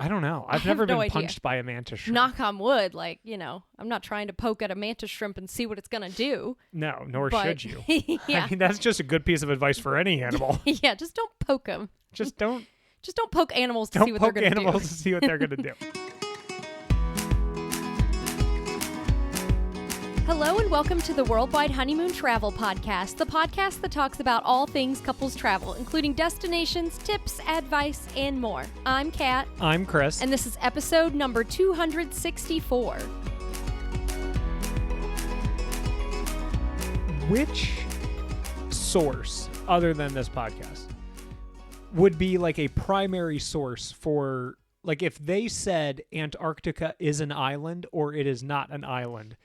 I don't know. I've have never no been idea. punched by a mantis shrimp. Knock on wood, like, I'm not trying to poke at a mantis shrimp and see what it's going to do. No, nor But, should you. yeah. I mean, that's just a good piece of advice for any animal. Yeah, just don't poke them. Just don't Just don't poke animals to see what they're poke going to do. animals to see what they're going to do. Hello and welcome to the Worldwide Honeymoon Travel Podcast, the podcast that talks about all things couples travel, including destinations, tips, advice, and more. I'm Kat. I'm Chris. And this is episode number 264. Which source, other than this podcast, would be like a primary source for, like, if they said Antarctica is an island or it is not an island,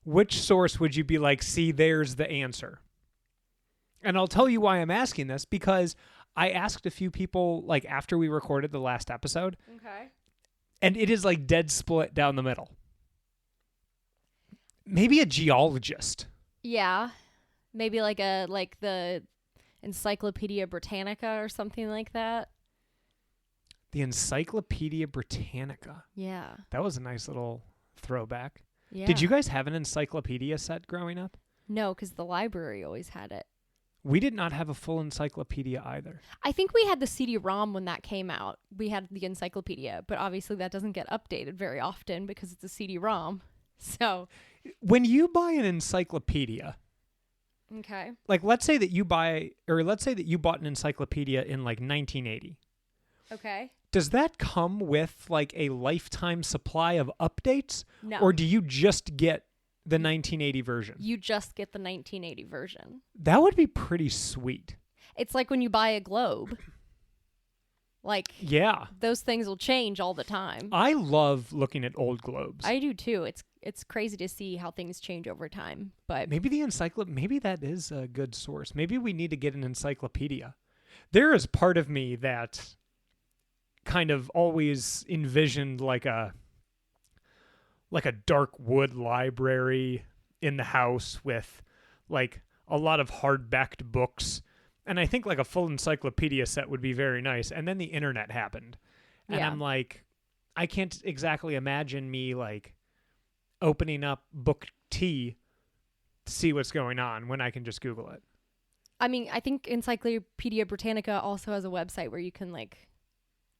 which source would you be like, see, there's the answer? And I'll tell you why I'm asking this, because I asked a few people, like, after we recorded the last episode, Okay. and it is like dead split down the middle. Maybe a geologist. Yeah. Maybe like the Encyclopedia Britannica or something like that. The Encyclopedia Britannica. Yeah. That was a nice little throwback. Yeah. Did you guys have an encyclopedia set growing up? No, because the library always had it. We did not have a full encyclopedia either. I think we had the CD-ROM when that came out. We had the encyclopedia, but obviously that doesn't get updated very often because it's a CD-ROM. So, When you buy an encyclopedia, okay. like let's say that you bought an encyclopedia in like 1980. Okay. Does that come with like a lifetime supply of updates? No. Or do you just get the 1980 version? You just get the 1980 version. That would be pretty sweet. It's like when you buy a globe. Like, Yeah. those things will change all the time. I love looking at old globes. I do too. It's crazy to see how things change over time. But Maybe maybe that is a good source. Maybe we need to get an encyclopedia. There is part of me that kind of always envisioned like a dark wood library in the house with like a lot of hardbacked books. And I think like a full encyclopedia set would be very nice. And then the internet happened. And Yeah. I'm like, I can't exactly imagine me like opening up book T to see what's going on when I can just Google it. I mean, I think Encyclopedia Britannica also has a website where you can like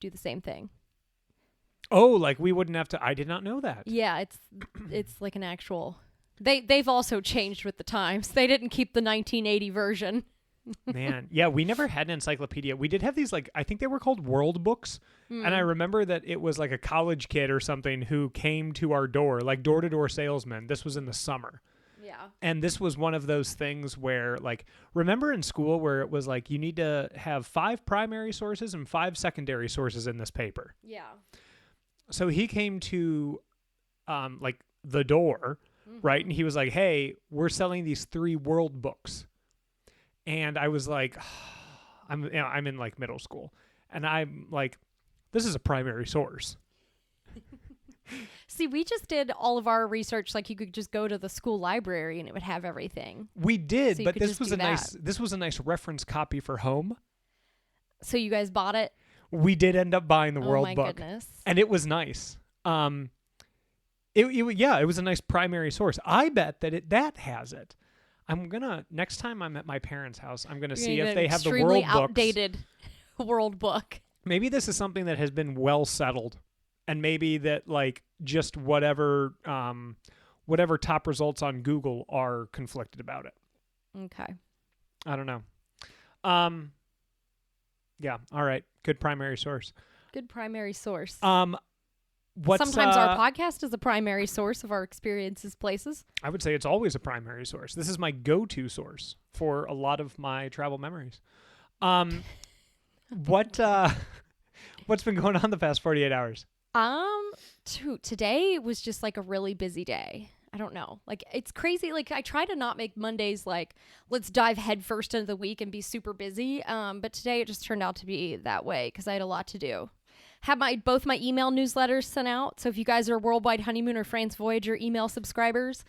do the same thing. Oh, like we wouldn't have to. I did not know that. Yeah, it's like an actual. They've also changed with the times. They didn't keep the 1980 version. Man, yeah, we never had an encyclopedia. We did have these, like, I think they were called world books. And I remember that it was like a college kid or something who came to our door, like door-to-door salesman. This was in the summer. Yeah. And this was one of those things where, like, remember in school where it was like you need to have 5 primary sources and 5 secondary sources in this paper. Yeah. So he came to, like, the door, right? And he was like, hey, we're selling these 3 world books. And I was like, I'm in like middle school, and I'm like, this is a primary source. See, we just did all of our research. Like you could just go to the school library and it would have everything. We did, So you but could this just was do this was a nice reference copy for home. So you guys bought it? We did end up buying the Oh world my book, goodness. and it was nice. It was a nice primary source. I bet that has it. Next time I'm at my parents' house, I'm gonna see if they have the world books. Outdated world book. Maybe this is something that has been well settled, and maybe that like just whatever top results on Google are conflicted about it. Okay. I don't know. Yeah. All right. Good primary source. Good primary source. Sometimes our podcast is a primary source of our experiences, places. I would say it's always a primary source. This is my go-to source for a lot of my travel memories. What's been going on the past 48 hours? Today was just like a really busy day. I don't know. Like, it's crazy. Like, I try to not make Mondays like, let's dive headfirst into the week and be super busy. But today it just turned out to be that way because I had a lot to do. Had both my email newsletters sent out. So if you guys are Worldwide Honeymoon or France Voyager email subscribers,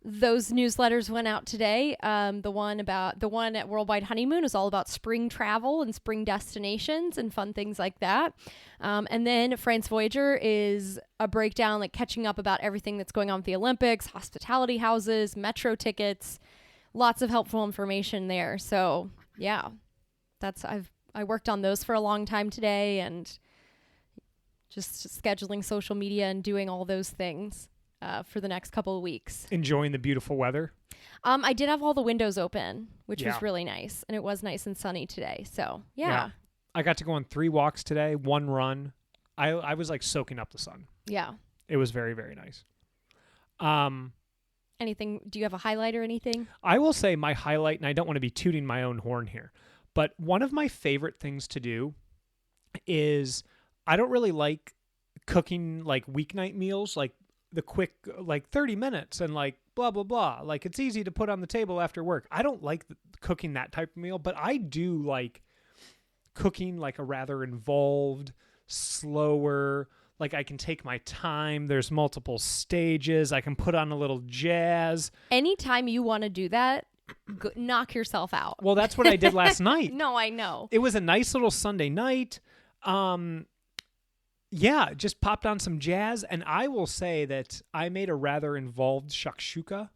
those newsletters went out today. The one at Worldwide Honeymoon is all about spring travel and spring destinations and fun things like that. And then France Voyager is a breakdown, like catching up about everything that's going on with the Olympics, hospitality houses, metro tickets, lots of helpful information there. So yeah, I worked on those for a long time today, and just scheduling social media and doing all those things for the next couple of weeks. Enjoying the beautiful weather? I did have all the windows open, which was really nice. And it was nice and sunny today. So, yeah. I got to go on 3 walks today, 1 run. I was like soaking up the sun. Yeah. It was very, very nice. Anything? Do you have a highlight or anything? I will say my highlight, and I don't want to be tooting my own horn here, but one of my favorite things to do is I don't really like cooking like weeknight meals, like the quick, like 30 minutes and like blah, blah, blah. Like it's easy to put on the table after work. I don't like cooking that type of meal, but I do like cooking like a rather involved, slower, like I can take my time. There's multiple stages. I can put on a little jazz. Anytime you want to do that, knock yourself out. Well, that's what I did last night. No, I know. It was a nice little Sunday night. Yeah, just popped on some jazz, and I will say that I made a rather involved shakshuka,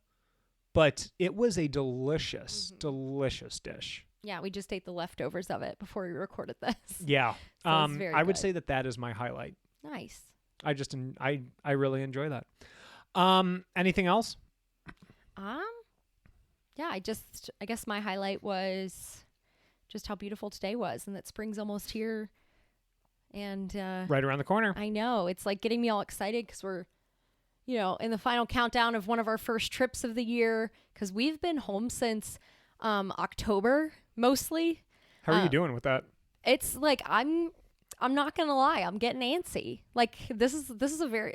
but it was a delicious, delicious dish. Yeah, we just ate the leftovers of it before we recorded this. Yeah, so I would say that is my highlight. Nice. I really enjoy that. Anything else? Yeah, I guess my highlight was just how beautiful today was, and that spring's almost here. And right around the corner. I know. It's like getting me all excited because we're, in the final countdown of one of our first trips of the year, because we've been home since October mostly. How are you doing with that? It's like I'm not gonna lie, I'm getting antsy. Like this is a very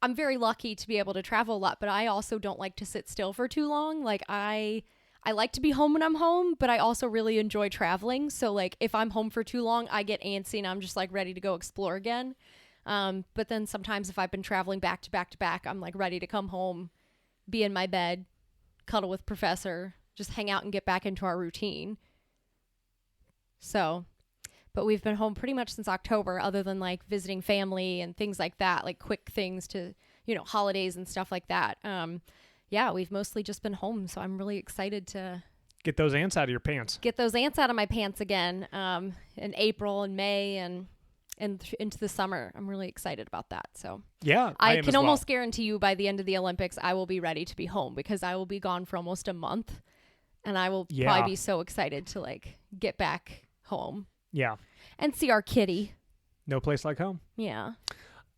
I'm very lucky to be able to travel a lot, but I also don't like to sit still for too long. Like I like to be home when I'm home, but I also really enjoy traveling. So like if I'm home for too long, I get antsy and I'm just like ready to go explore again. But then sometimes if I've been traveling back to back to back, I'm like ready to come home, be in my bed, cuddle with Professor, just hang out and get back into our routine. So, but we've been home pretty much since October, other than like visiting family and things like that, like quick things to, holidays and stuff like that. Yeah, we've mostly just been home, so I'm really excited to get those ants out of your pants. Get those ants out of my pants again in April and May and into the summer. I'm really excited about that. So yeah, I can almost guarantee you by the end of the Olympics, I will be ready to be home because I will be gone for almost a month, and I will probably be so excited to like get back home. Yeah, and see our kitty. No place like home. Yeah.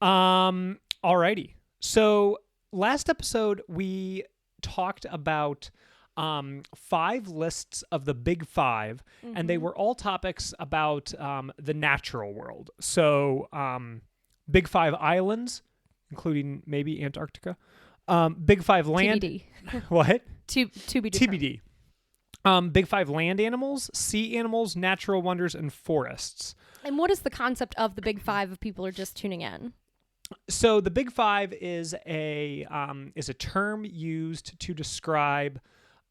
Alrighty. So last episode, we talked about 5 lists of the big 5, and they were all topics about the natural world. So big 5 islands, including maybe Antarctica. Big 5 land. TBD. What? To be determined. TBD. Big 5 land animals, sea animals, natural wonders, and forests. And what is the concept of the big 5 if people are just tuning in? So the Big 5 is a term used to describe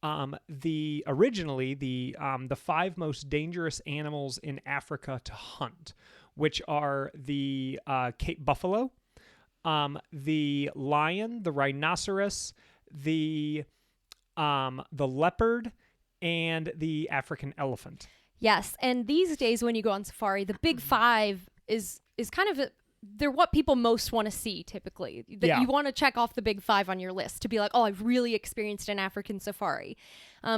originally the 5 most dangerous animals in Africa to hunt, which are the Cape buffalo, the lion, the rhinoceros, the leopard, and the African elephant. Yes, and these days when you go on safari, the Big 5 is kind of they're what people most want to see typically. You want to check off the Big 5 on your list to be like, oh, I've really experienced an African safari.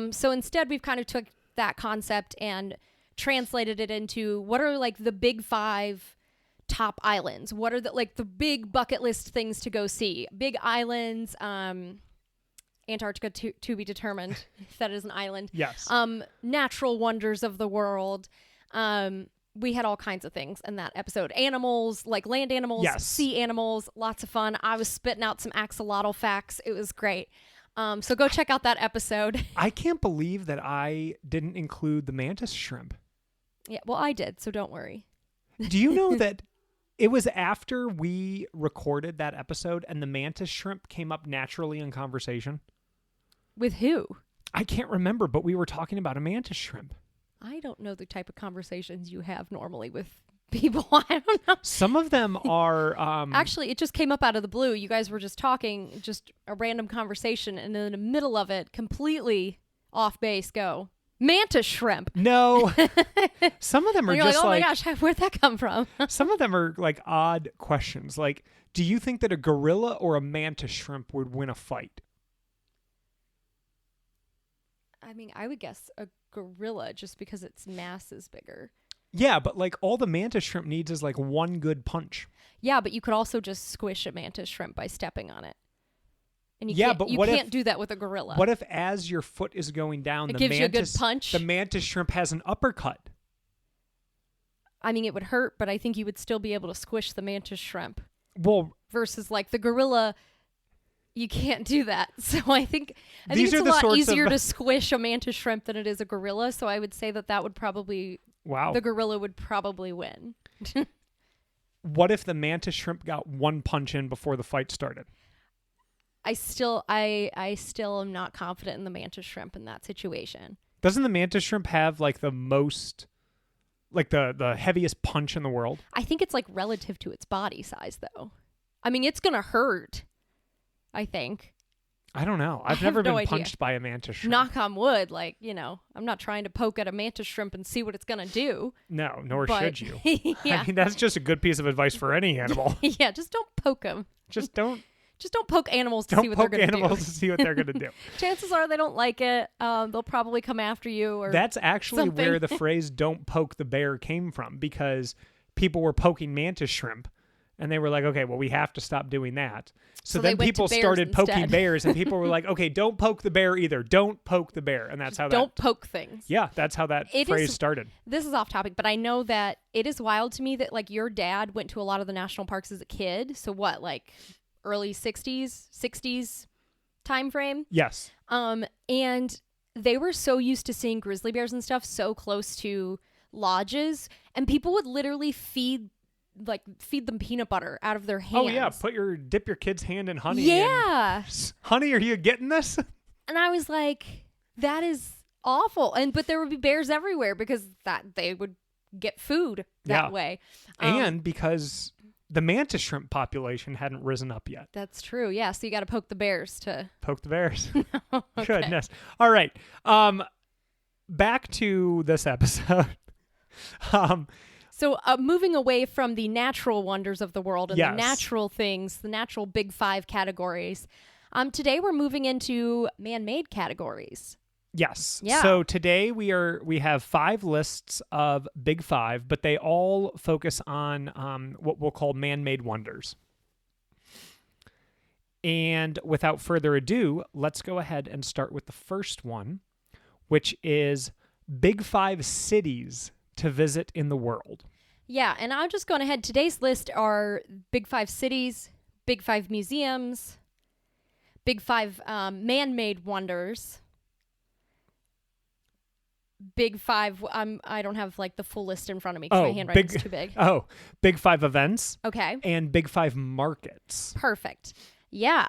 So instead, we've kind of took that concept and translated it into what are like the Big 5 top islands? What are the big bucket list things to go see? Big islands, Antarctica to be determined if that is an island. Yes. Natural wonders of the world. We had all kinds of things in that episode. Animals, like land animals, sea animals, lots of fun. I was spitting out some axolotl facts. It was great. So go check out that episode. I can't believe that I didn't include the mantis shrimp. Yeah, well, I did, so don't worry. Do you know that it was after we recorded that episode and the mantis shrimp came up naturally in conversation? With who? I can't remember, but we were talking about a mantis shrimp. I don't know the type of conversations you have normally with people. I don't know. Some of them are... Actually, it just came up out of the blue. You guys were just talking, just a random conversation, and in the middle of it, completely off base, go, mantis shrimp. No. Some of them are And you're just like, oh my gosh, where'd that come from? Some of them are like odd questions. Like, do you think that a gorilla or a mantis shrimp would win a fight? I mean, I would guess a gorilla just because its mass is bigger. Yeah, but like all the mantis shrimp needs is like one good punch. Yeah, but you could also just squish a mantis shrimp by stepping on it. And you Yeah, can't, but you what can't if- do that with a gorilla. What if as your foot is going down, It the gives you a good mantis punch? the mantis shrimp has an uppercut? I mean, it would hurt, but I think you would still be able to squish the mantis shrimp. Well, Versus like the gorilla, you can't do that. So I think These it's are a the lot sorts easier of- to squish a mantis shrimp than it is a gorilla. So I would say that would probably wow. the gorilla would probably win. What if the mantis shrimp got one punch in before the fight started? I still am not confident in the mantis shrimp in that situation. Doesn't the mantis shrimp have like the most, like the heaviest punch in the world? I think it's like relative to its body size, though. I mean, it's gonna hurt. I think. I don't know. I I've have never no been idea. punched by a mantis shrimp. Knock on wood, like, I'm not trying to poke at a mantis shrimp and see what it's gonna do. No, nor But, should you. yeah, I mean, that's just a good piece of advice for any animal. yeah. Just don't poke them. Just don't Just don't poke animals to see what they're poke gonna animals do. to see what they're going to do. Chances are they don't like it. They'll probably come after you. Or That's actually something. where the phrase "don't poke the bear" came from, because people were poking mantis shrimp, and they were like, "Okay, well, we have to stop doing that." So they then went to people bears started poking instead. bears, and people were like, "Okay, don't poke the bear either. Don't poke the bear," and that's how don't that. poke things. Yeah, that's how that It phrase is- started. This is off topic, but I know that it is wild to me that like your dad went to a lot of the national parks as a kid. So what, like early 60s time frame? Yes. And they were so used to seeing grizzly bears and stuff so close to lodges, and people would literally feed them peanut butter out of their hands. Oh yeah, dip your kid's hand in honey. Yeah. And, honey, are you getting this? And I was like, that is awful. But there would be bears everywhere because that they would get food that Yeah. way. And because the mantis shrimp population hadn't risen up yet. That's true. Yeah. So you got to poke the bears to Poke the bears. Okay. Goodness. All right. Back to this episode. So moving away from the natural wonders of the world and Yes. the natural things, the natural big five categories. Today we're moving into man-made categories. Yes. Yeah. So today we have 5 lists of big 5, but they all focus on what we'll call man-made wonders. And without further ado, let's go ahead and start with the first one, which is big 5 cities to visit in the world. Yeah, and I'm just going ahead. Today's list are big 5 cities, big 5 museums, big 5 man-made wonders, big 5. I don't have like the full list in front of me because my handwriting's too big. Oh, big 5 events Okay, and big 5 markets. perfect. Yeah.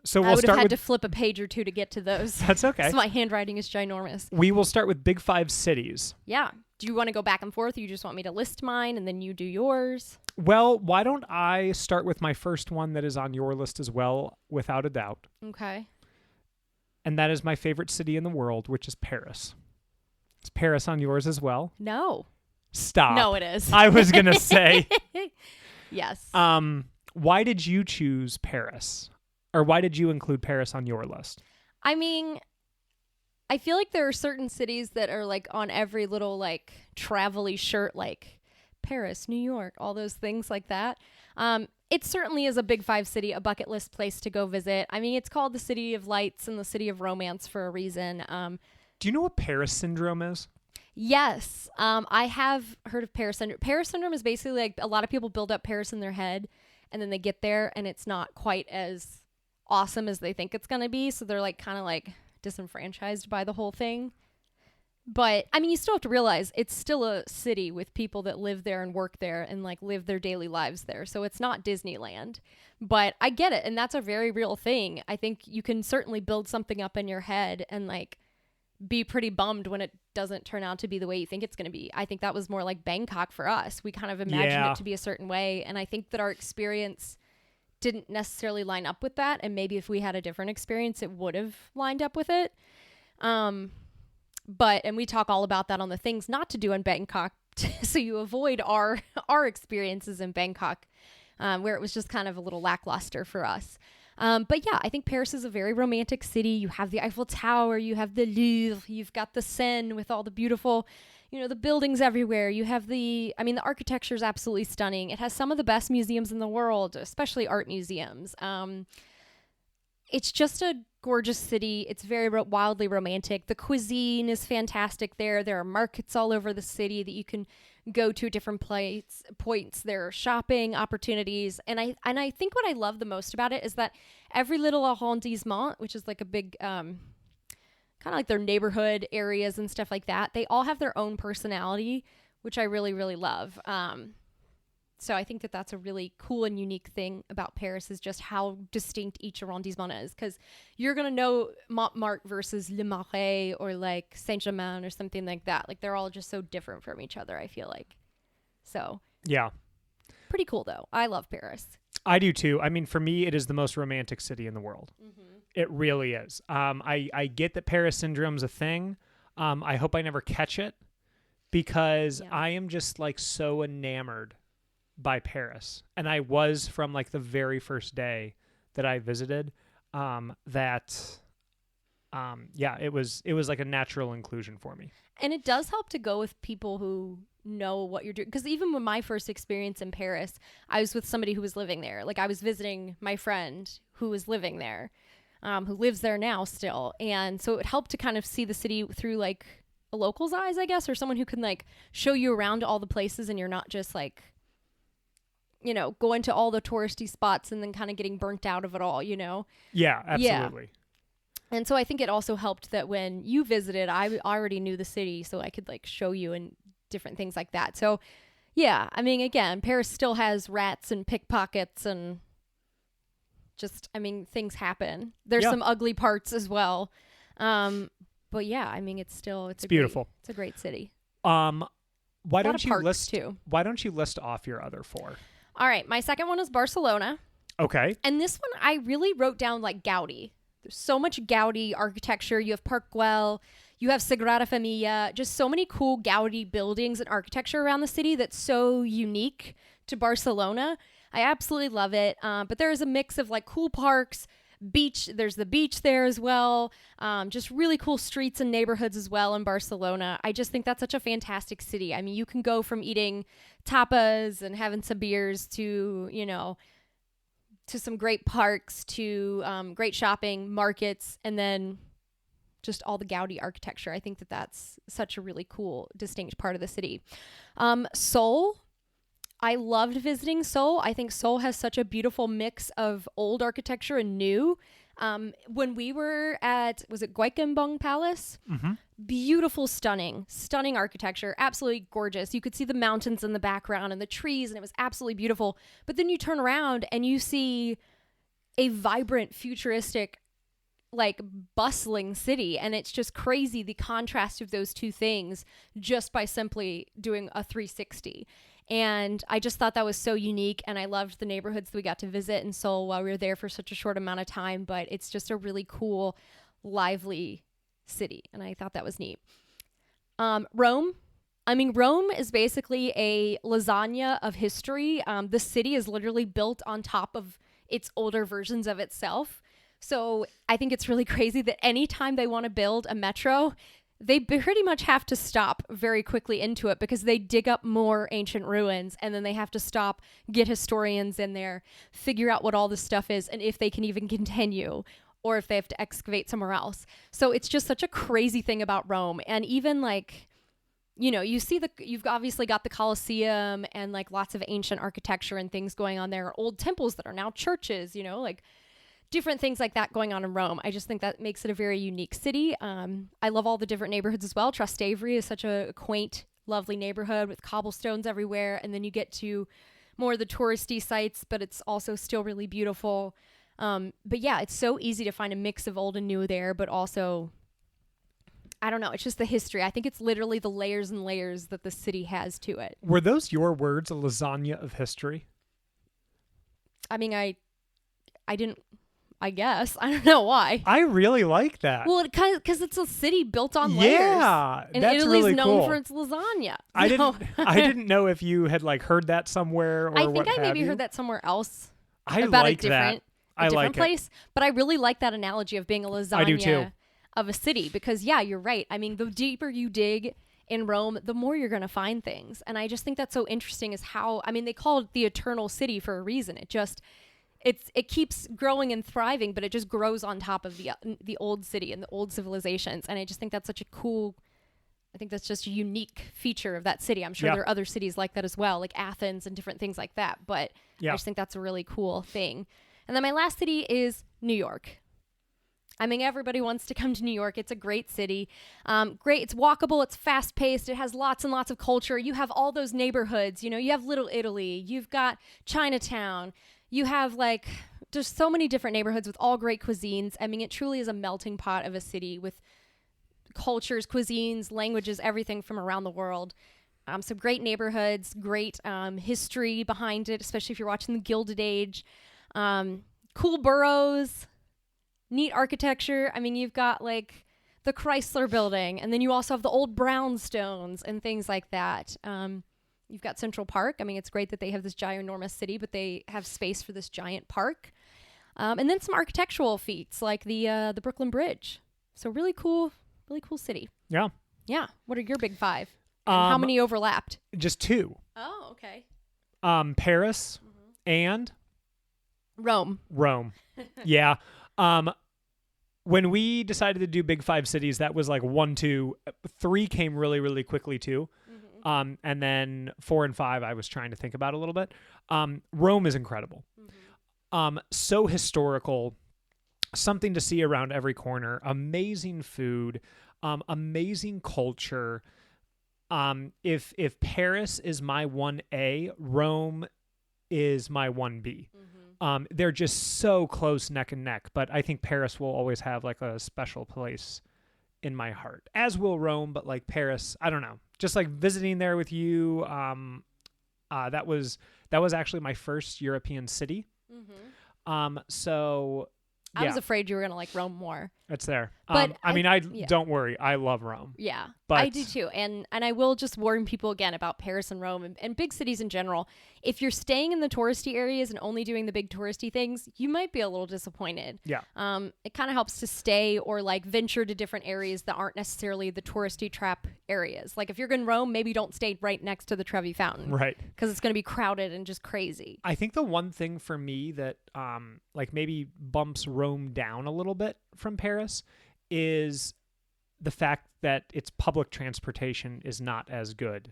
So I we'll would have start had with to flip a page or two to get to those. That's okay. So my handwriting is ginormous. We will start with big 5 cities. Yeah. Do you want to go back and forth? Or you just want me to list mine and then you do yours? Well, why don't I start with my first one that is on your list as well, without a doubt. Okay. And that is my favorite city in the world, which is Paris. Is Paris on yours as well? No. Stop. No, it is. I was going to say. Yes. Why did you choose Paris? Or why did you include Paris on your list? I mean, I feel like there are certain cities that are like on every little like travel-y shirt, like Paris, New York, all those things like that. It certainly is a big 5 city, a bucket list place to go visit. I mean, it's called the City of Lights and the City of Romance for a reason. Do you know what Paris syndrome is? Yes, I have heard of Paris syndrome. Paris syndrome is basically like a lot of people build up Paris in their head and then they get there and it's not quite as awesome as they think it's going to be. So they're like kind of like disenfranchised by the whole thing. But I mean, you still have to realize it's still a city with people that live there and work there and like live their daily lives there. So it's not Disneyland. But I get it. And that's a very real thing. I think you can certainly build something up in your head and like be pretty bummed when it doesn't turn out to be the way you think it's going to be. I think that was more like Bangkok for us. We kind of imagined it to be a certain way. And I think that our experience didn't necessarily line up with that. And maybe if we had a different experience, it would have lined up with it. But, and we talk all about that on the things not to do in Bangkok. So you avoid our experiences in Bangkok, where it was just kind of a little lackluster for us. But yeah, I think Paris is a very romantic city. You have the Eiffel Tower, you have the Louvre, you've got the Seine with all the beautiful, the buildings everywhere. You have the architecture is absolutely stunning. It has some of the best museums in the world, especially art museums. It's just a gorgeous city. It's very wildly romantic. The cuisine is fantastic there. There are markets all over the city that you can go to different points. There are shopping opportunities. And I think what I love the most about it is that every little arrondissement, which is like a big, kind of like their neighborhood areas and stuff like that, they all have their own personality, which I really, really love. So I think that that's a really cool and unique thing about Paris is just how distinct each arrondissement is. Because you're going to know Montmartre versus Le Marais or like Saint-Germain or something like that. Like they're all just so different from each other, I feel like. So yeah, pretty cool though. I love Paris. I do too. I mean, for me, it is the most romantic city in the world. Mm-hmm. It really is. I get that Paris syndrome's a thing. I hope I never catch it because I am just like so enamored by Paris. And I was from like the very first day that I visited, it was like a natural inclusion for me. And it does help to go with people who know what you're doing. Because even with my first experience in Paris, I was with somebody who was living there. Like I was visiting my friend who was living there, who lives there now still. And so it helped to kind of see the city through like a local's eyes, I guess, or someone who can like show you around all the places and you're not just like, going to all the touristy spots and then kind of getting burnt out of it all, Yeah, absolutely. Yeah. And so I think it also helped that when you visited, I already knew the city, so I could like show you and different things like that. So yeah, I mean, again, Paris still has rats and pickpockets and just, things happen. There's some ugly parts as well. But yeah, it's beautiful. It's a great city. Why don't you list off your other four? All right. My second one is Barcelona. Okay. And this one, I really wrote down like Gaudi. There's so much Gaudi architecture. You have Park Güell. You have Sagrada Familia. Just so many cool Gaudi buildings and architecture around the city that's so unique to Barcelona. I absolutely love it. But there is a mix of like cool parks, beach. There's the beach there as well. Just really cool streets and neighborhoods as well in Barcelona. I just think that's such a fantastic city. I mean, you can go from eating tapas and having some beers to, to some great parks, to great shopping, markets, and then just all the Gaudi architecture. I think that that's such a really cool, distinct part of the city. Seoul. I loved visiting Seoul. I think Seoul has such a beautiful mix of old architecture and new. When we were at, was it Gyeongbong Palace? Mm-hmm. Beautiful, stunning architecture. Absolutely gorgeous. You could see the mountains in the background and the trees, and it was absolutely beautiful. But then you turn around and you see a vibrant, futuristic, like bustling city. And it's just crazy the contrast of those two things just by simply doing a 360. And I just thought that was so unique. And I loved the neighborhoods that we got to visit in Seoul while we were there for such a short amount of time. But it's just a really cool, lively city. And I thought that was neat. Rome. Rome is basically a lasagna of history. The city is literally built on top of its older versions of itself. So I think it's really crazy that anytime they want to build a metro, they pretty much have to stop very quickly into it because they dig up more ancient ruins and then they have to stop, get historians in there, figure out what all this stuff is and if they can even continue or if they have to excavate somewhere else. So it's just such a crazy thing about Rome. And even like, you've obviously got the Colosseum and like lots of ancient architecture and things going on there, old temples that are now churches, like different things like that going on in Rome. I just think that makes it a very unique city. I love all the different neighborhoods as well. Trastevere is such a quaint, lovely neighborhood with cobblestones everywhere. And then you get to more of the touristy sites, but it's also still really beautiful. But yeah, it's so easy to find a mix of old and new there, but also, I don't know, it's just the history. I think it's literally the layers and layers that the city has to it. Were those your words, a lasagna of history? I mean, I didn't, I guess. I don't know why. I really like that. Well, because it's a city built on layers. Yeah, and that's Italy's really known cool. for its lasagna. I So- didn't know if you had like heard that somewhere or I what think I maybe have you. heard that somewhere else. I about like a different, that. I different like place. But I really like that analogy of being a lasagna I do too. of a city because, yeah, you're right. I mean, the deeper you dig in Rome, the more you're going to find things. And I just think that's so interesting is how, I mean, they call it the eternal city for a reason. It keeps growing and thriving, but it just grows on top of the old city and the old civilizations. And I just think that's such a cool, I think that's just a unique feature of that city. I'm sure Yeah. there are other cities like that as well, like Athens and different things like that. But Yeah. I just think that's a really cool thing. And then my last city is New York. I mean, everybody wants to come to New York. It's a great city. Great. It's walkable. It's fast paced. It has lots and lots of culture. You have all those neighborhoods. You know, you have Little Italy. You've got Chinatown. You have like just so many different neighborhoods with all great cuisines. I mean, it truly is a melting pot of a city with cultures, cuisines, languages, everything from around the world. So great neighborhoods, great history behind it, especially if you're watching the Gilded Age. Cool boroughs, neat architecture. I mean, you've got like the Chrysler Building, and then you also have the old brownstones and things like that. You've got Central Park. I mean, it's great that they have this ginormous city, but they have space for this giant park. And then some architectural feats like the Brooklyn Bridge. So really cool city. Yeah. Yeah. What are your big five? And how many overlapped? Just two. Oh, okay. Paris and Rome. Yeah. When we decided to do big five cities, that was like 1, 2, 3 came really, really quickly too. And then 4 and 5, I was trying to think about a little bit. Rome is incredible. So historical, something to see around every corner, amazing food, amazing culture. If Paris is my 1A, Rome is my 1B. They're just so close neck and neck, but I think Paris will always have like a special place in my heart, as will Rome, but like Paris, I don't know, just like visiting there with you. That was actually my first European city. So I yeah, was afraid you were going to like Rome more. it's there. But I mean, yeah. don't worry. I love Rome. Yeah, But I do too. And I will just warn people again about Paris and Rome and big cities in general. If you're staying in the touristy areas and only doing the big touristy things, you might be a little disappointed. Yeah. It kind of helps to stay or like venture to different areas that aren't necessarily the touristy trap areas. Like if you're in Rome, maybe don't stay right next to the Trevi Fountain. Right. Because it's going to be crowded and just crazy. I think the one thing for me that like maybe bumps Rome down a little bit from Paris is the fact that its public transportation is not as good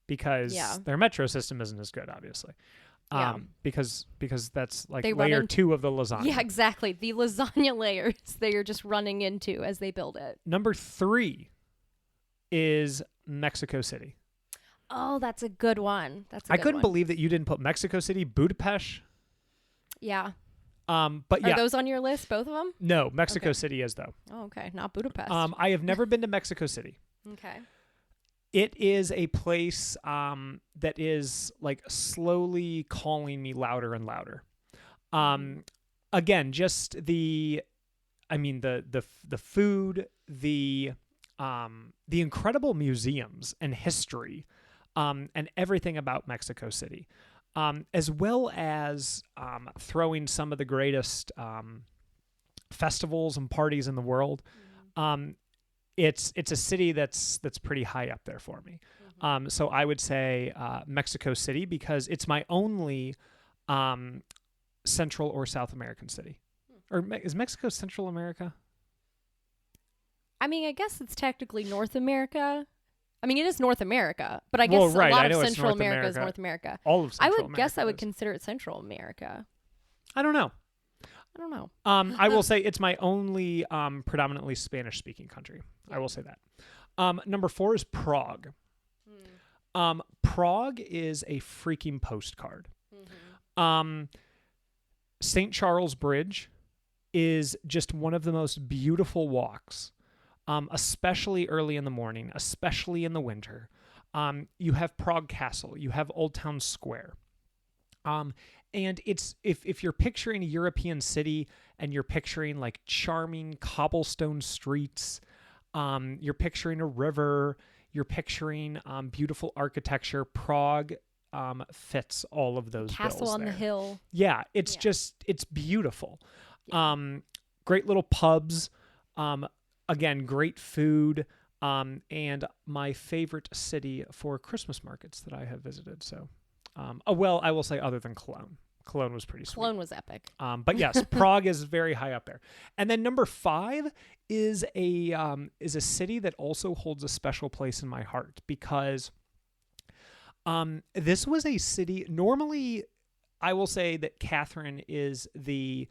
because their metro system isn't as good, obviously. Because that's like They run layer into- 2 of the lasagna. Yeah, exactly. The lasagna layers that you're just running into as they build it. Number 3 is Mexico City. Oh, that's a good one. I couldn't believe that you didn't put Mexico City, Budapest. Yeah. But Are yeah, those on your list, both of them? no, Mexico Okay. City is though. Oh, okay. Not Budapest. I have never been to Mexico City. Okay. It is a place that is like slowly calling me louder and louder. Again, just the food, the incredible museums and history, and everything about Mexico City, as well as throwing some of the greatest festivals and parties in the world. It's a city that's pretty high up there for me. So I would say Mexico City because it's my only Central or South American city. Or is Mexico Central America? I mean, I guess it's technically North America. I mean, it is North America, but I guess Well, right, a lot I know of it's Central North America is America. North America. All of Central I would America guess I would is. consider it Central America. I don't know. I don't know. I will say it's my only predominantly Spanish-speaking country. I will say that. Number 4 is Prague. Prague is a freaking postcard. St. Charles Bridge is just one of the most beautiful walks, especially early in the morning, especially in the winter. You have Prague Castle. You have Old Town Square. And it's if you're picturing a European city and you're picturing like charming cobblestone streets, you're picturing a river, you're picturing beautiful architecture, Prague fits all of those Castle bills on there. the hill. Yeah, it's it's beautiful. Great little pubs. Again, great food. And my favorite city for Christmas markets that I have visited. So, well, I will say other than Cologne. Cologne was pretty sweet. Cologne was epic. But yes, Prague is very high up there. And then number 5 is a city that also holds a special place in my heart because this was a city. Normally, I will say that Catherine is the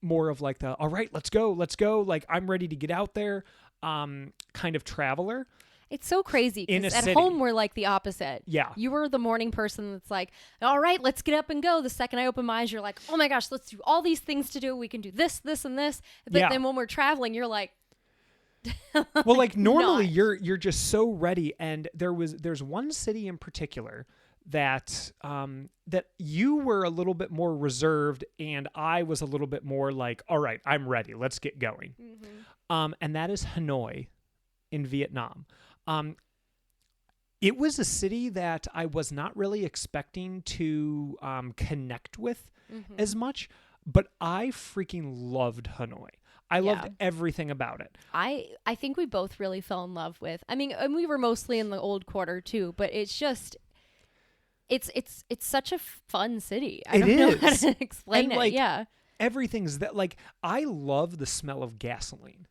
more of like the all right, let's go, like I'm ready to get out there kind of traveler. It's so crazy In a because at city. home we're like the opposite. Yeah. You were the morning person that's like, all right, let's get up and go. The second I open my eyes, you're like, oh my gosh, let's do all these things to do. We can do this, this, and this. But then when we're traveling, you're like, well, like normally not. you're just so ready. And there's one city in particular that that you were a little bit more reserved and I was a little bit more like, all right, I'm ready. Let's get going. And that is Hanoi in Vietnam. It was a city that I was not really expecting to connect with as much, but I freaking loved Hanoi. I loved everything about it. I think we both really fell in love with. I mean, and we were mostly in the old quarter too, but it's just it's such a fun city. I don't know how to explain and it. Yeah. Everything's that like I love the smell of gasoline.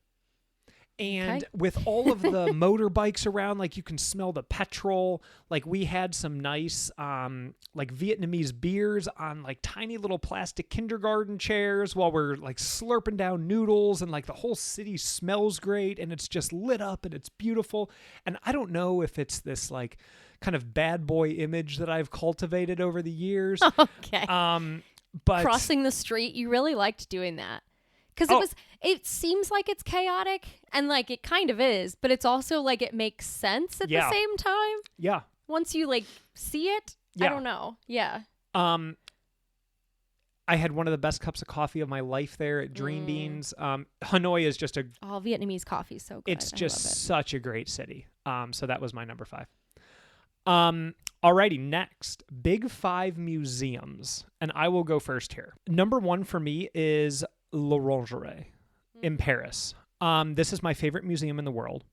And with all of the motorbikes around, like you can smell the petrol. Like we had some nice, like Vietnamese beers on like tiny little plastic kindergarten chairs while we're like slurping down noodles, and like the whole city smells great and it's just lit up and it's beautiful. And I don't know if it's this like kind of bad boy image that I've cultivated over the years. Okay. But crossing the street, you really liked doing that. Because it seems like it's chaotic, and like it kind of is, but it's also like it makes sense at the same time. Yeah. Once you like see it, I don't know. Yeah. I had one of the best cups of coffee of my life there at Dream Beans. Hanoi is just Vietnamese coffee is so good. It's just such a great city. So that was my number 5. Alrighty, next, big 5 museums, and I will go first here. Number 1 for me is L'Orangerie in Paris. This is my favorite museum in the world.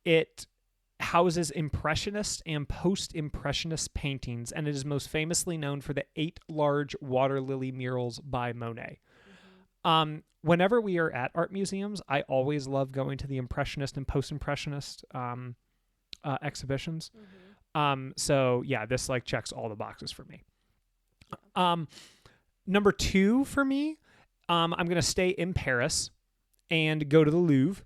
It houses Impressionist and Post-Impressionist paintings, and it is most famously known for the 8 large water lily murals by Monet. Whenever we are at art museums, I always love going to the Impressionist and Post-Impressionist exhibitions. So yeah, this like checks all the boxes for me. Number 2 for me, I'm going to stay in Paris and go to the Louvre.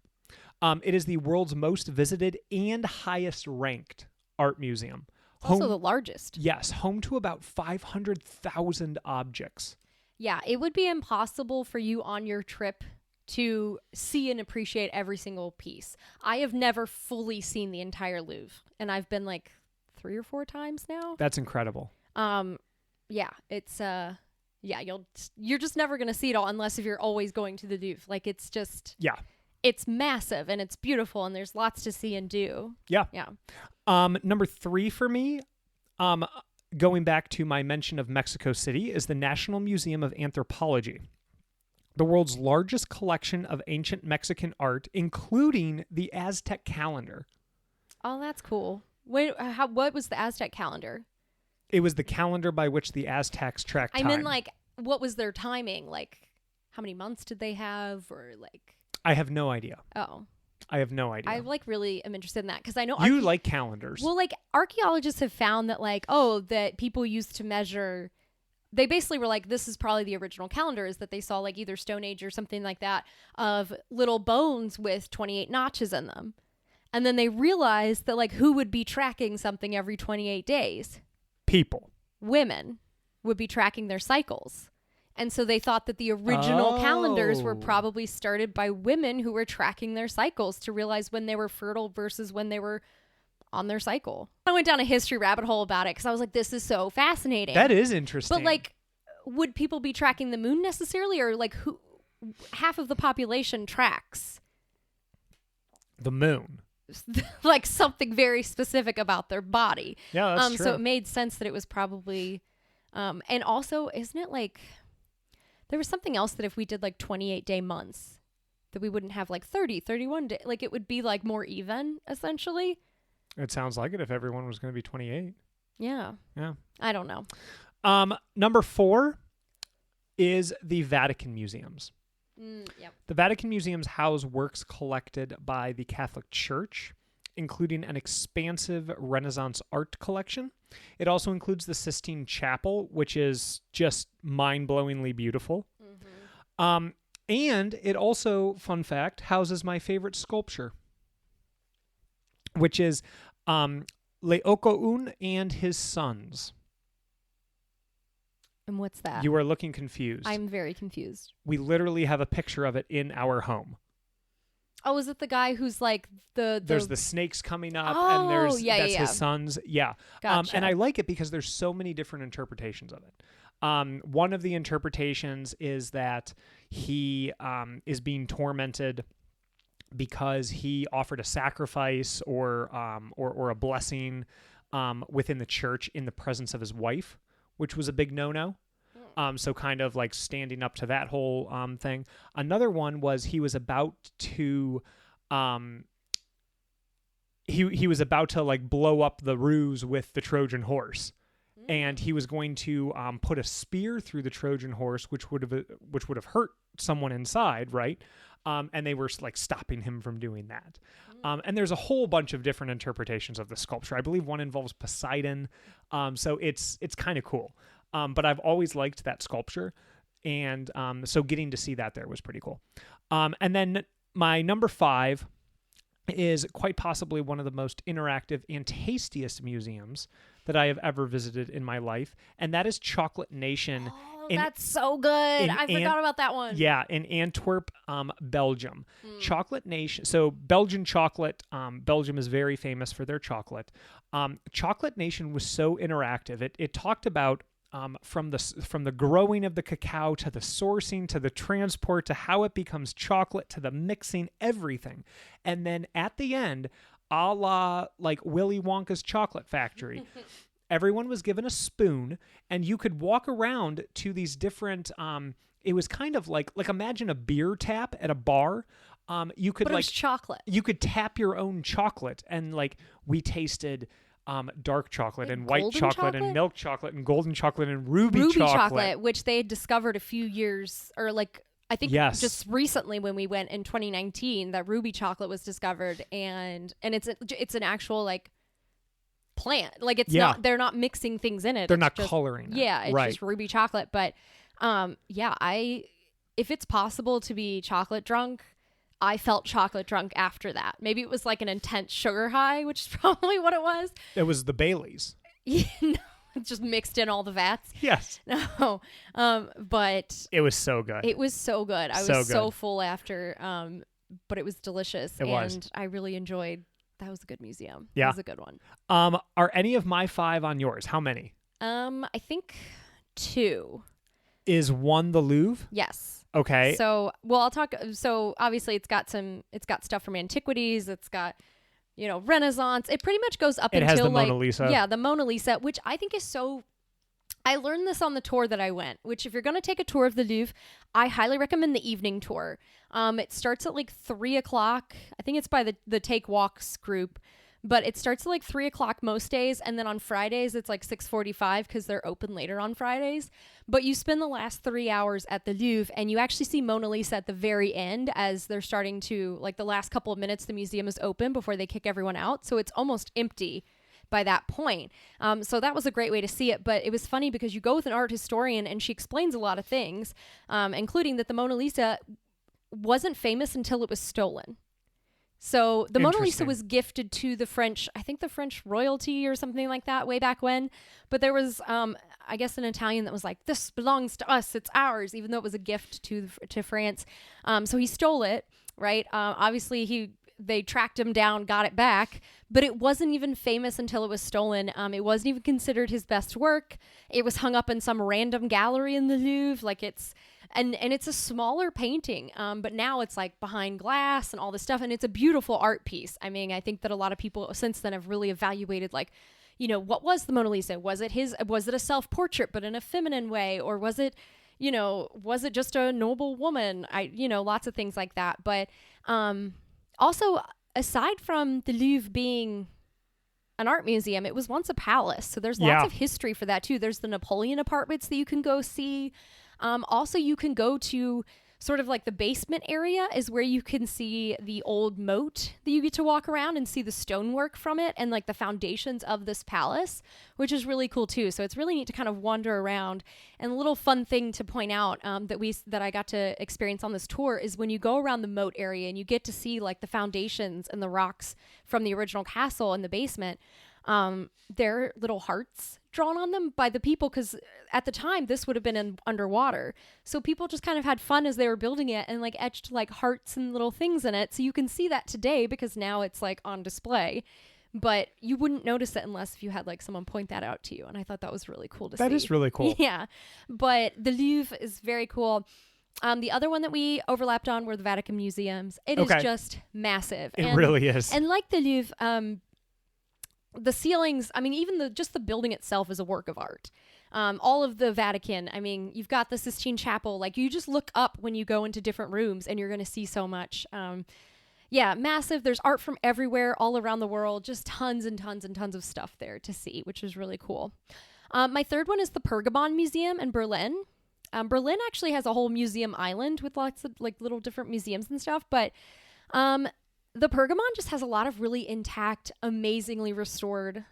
It is the world's most visited and highest ranked art museum. Also the largest. Yes, home to about 500,000 objects. Yeah, it would be impossible for you on your trip to see and appreciate every single piece. I have never fully seen the entire Louvre, and I've been like 3 or 4 times now. That's incredible. Yeah, it's you're just never going to see it all unless if you're always going to the Louvre. Like it's just it's massive and it's beautiful and there's lots to see and do. Yeah. Yeah. Number 3 for me, going back to my mention of Mexico City, is the National Museum of Anthropology, the world's largest collection of ancient Mexican art, including the Aztec calendar. Oh, that's cool. What was the Aztec calendar? It was the calendar by which the Aztecs tracked time. I mean, like, what was their timing? Like, how many months did they have? Or, like... I have no idea. Oh. I have no idea. I, like, really am interested in that, because I know... You like calendars. Well, like, archaeologists have found that, like, that people used to measure they basically were like, this is probably the original calendars that they saw, like either Stone Age or something like that, of little bones with 28 notches in them. And then they realized that, like, who would be tracking something every 28 days? People. Women would be tracking their cycles. And so they thought that the original calendars were probably started by women who were tracking their cycles to realize when they were fertile versus when they were on their cycle. I went down a history rabbit hole about it because I was like, this is so fascinating. That is interesting. But, like, would people be tracking the moon necessarily? Or, like, who? Half of the population tracks the moon. Like, something very specific about their body. Yeah, that's true. So it made sense that it was probably... and also, isn't it, like... There was something else that if we did, like, 28-day months, that we wouldn't have, like, 30, 31 days. Like, it would be, like, more even, essentially. It sounds like it if everyone was going to be 28. Yeah. Yeah. I don't know. Number 4 is the Vatican Museums. Yep. The Vatican Museums house works collected by the Catholic Church, including an expansive Renaissance art collection. It also includes the Sistine Chapel, which is just mind-blowingly beautiful. Mm-hmm. And it also, fun fact, houses my favorite sculpture, which is Laocoon and his sons. And what's that? You are looking confused. I'm very confused. We literally have a picture of it in our home. Oh, is it the guy who's like There's the snakes coming up, oh, and there's that's his sons. Yeah. Gotcha. And I like it because there's so many different interpretations of it. One of the interpretations is that he is being tormented because he offered a sacrifice or a blessing within the church in the presence of his wife, which was a big no-no. So kind of like standing up to that whole thing. Another one was he was about to he was about to like blow up the ruse with the Trojan horse. And he was going to put a spear through the Trojan horse, which would have hurt someone inside, right? And they were like stopping him from doing that. And there's a whole bunch of different interpretations of the sculpture. I believe one involves Poseidon. So it's kind of cool. But I've always liked that sculpture. And so getting to see that there was pretty cool. And then my number 5 is quite possibly one of the most interactive and tastiest museums that I have ever visited in my life. And that is Chocolate Nation. Oh, that's so good. I forgot about that one. Yeah, in Antwerp, Belgium. Chocolate Nation. So Belgian chocolate. Belgium is very famous for their chocolate. Chocolate Nation was so interactive. It talked about from the growing of the cacao to the sourcing to the transport to how it becomes chocolate to the mixing, everything. And then at the end, a la like Willy Wonka's chocolate factory, everyone was given a spoon and you could walk around to these different, it was kind of like imagine a beer tap at a bar. You could but it was chocolate. You could tap your own chocolate, and like we tasted dark chocolate and white chocolate and milk chocolate and golden chocolate and ruby chocolate, which they had discovered a few years or like I think just recently when we went in 2019 that ruby chocolate was discovered and it's an actual like plant, like it's not, they're not mixing things in it, they're not coloring it. It's just ruby chocolate. But if it's possible to be chocolate drunk, I felt chocolate drunk after that. Maybe it was like an intense sugar high, which is probably what it was. It was the Baileys. Yeah, no, just mixed in all the vats. Yes. No, but it was so good. It was so good. I was so full after, but it was delicious. And I really enjoyed. That was a good museum. Yeah, that was a good one. Are any of my 5 on yours? How many? I think 2. Is one the Louvre? Yes. Okay. So, I'll talk. So, obviously, it's got stuff from antiquities. It's got, Renaissance. It pretty much goes up until has the like Mona Lisa. Yeah, the Mona Lisa, which I think is so. I learned this on the tour that I went. Which, if you're going to take a tour of the Louvre, I highly recommend the evening tour. It starts at like 3:00. I think it's by the Take Walks group. But it starts at like 3:00 most days, and then on Fridays it's like 6:45 because they're open later on Fridays. But you spend the last 3 hours at the Louvre, and you actually see Mona Lisa at the very end as they're starting to, like the last couple of minutes the museum is open before they kick everyone out. So it's almost empty by that point. So that was a great way to see it. But it was funny because you go with an art historian and she explains a lot of things, including that the Mona Lisa wasn't famous until it was stolen. So the Mona Lisa was gifted to the French, I think the French royalty or something like that way back when. But there was, I guess, an Italian that was like, this belongs to us, it's ours, even though it was a gift to France. So he stole it, right? Obviously, they tracked him down, got it back, but it wasn't even famous until it was stolen. It wasn't even considered his best work. It was hung up in some random gallery in the Louvre. Like and it's a smaller painting, but now it's like behind glass and all this stuff, and it's a beautiful art piece. I mean, I think that a lot of people since then have really evaluated, like, you know, what was the Mona Lisa? Was it a self-portrait but in a feminine way, or was it just a noble woman? Lots of things like that. But also, aside from the Louvre being an art museum, it was once a palace, so there's lots of history for that too. There's the Napoleon apartments that you can go see. Also, you can go to sort of like the basement area is where you can see the old moat that you get to walk around and see the stonework from it and like the foundations of this palace, which is really cool too. So it's really neat to kind of wander around. And a little fun thing to point out that I got to experience on this tour is when you go around the moat area and you get to see like the foundations and the rocks from the original castle in the basement. There are little hearts drawn on them by the people, because at the time this would have been underwater, so people just kind of had fun as they were building it and like etched like hearts and little things in it. So you can see that today because now it's like on display, but you wouldn't notice it unless if you had like someone point that out to you. And I thought that was really cool to see. That is really cool. Yeah, but the Louvre is very cool. The other one that we overlapped on were the Vatican museums. It is just massive. It really is. And like the Louvre, the ceilings, I mean, even just the building itself is a work of art. All of the Vatican, I mean, you've got the Sistine Chapel. Like, you just look up when you go into different rooms and you're going to see so much. Massive. There's art from everywhere, all around the world. Just tons and tons and tons of stuff there to see, which is really cool. My third one is the Pergamon Museum in Berlin. Berlin actually has a whole museum island with lots of like little different museums and stuff, but the Pergamon just has a lot of really intact, amazingly restored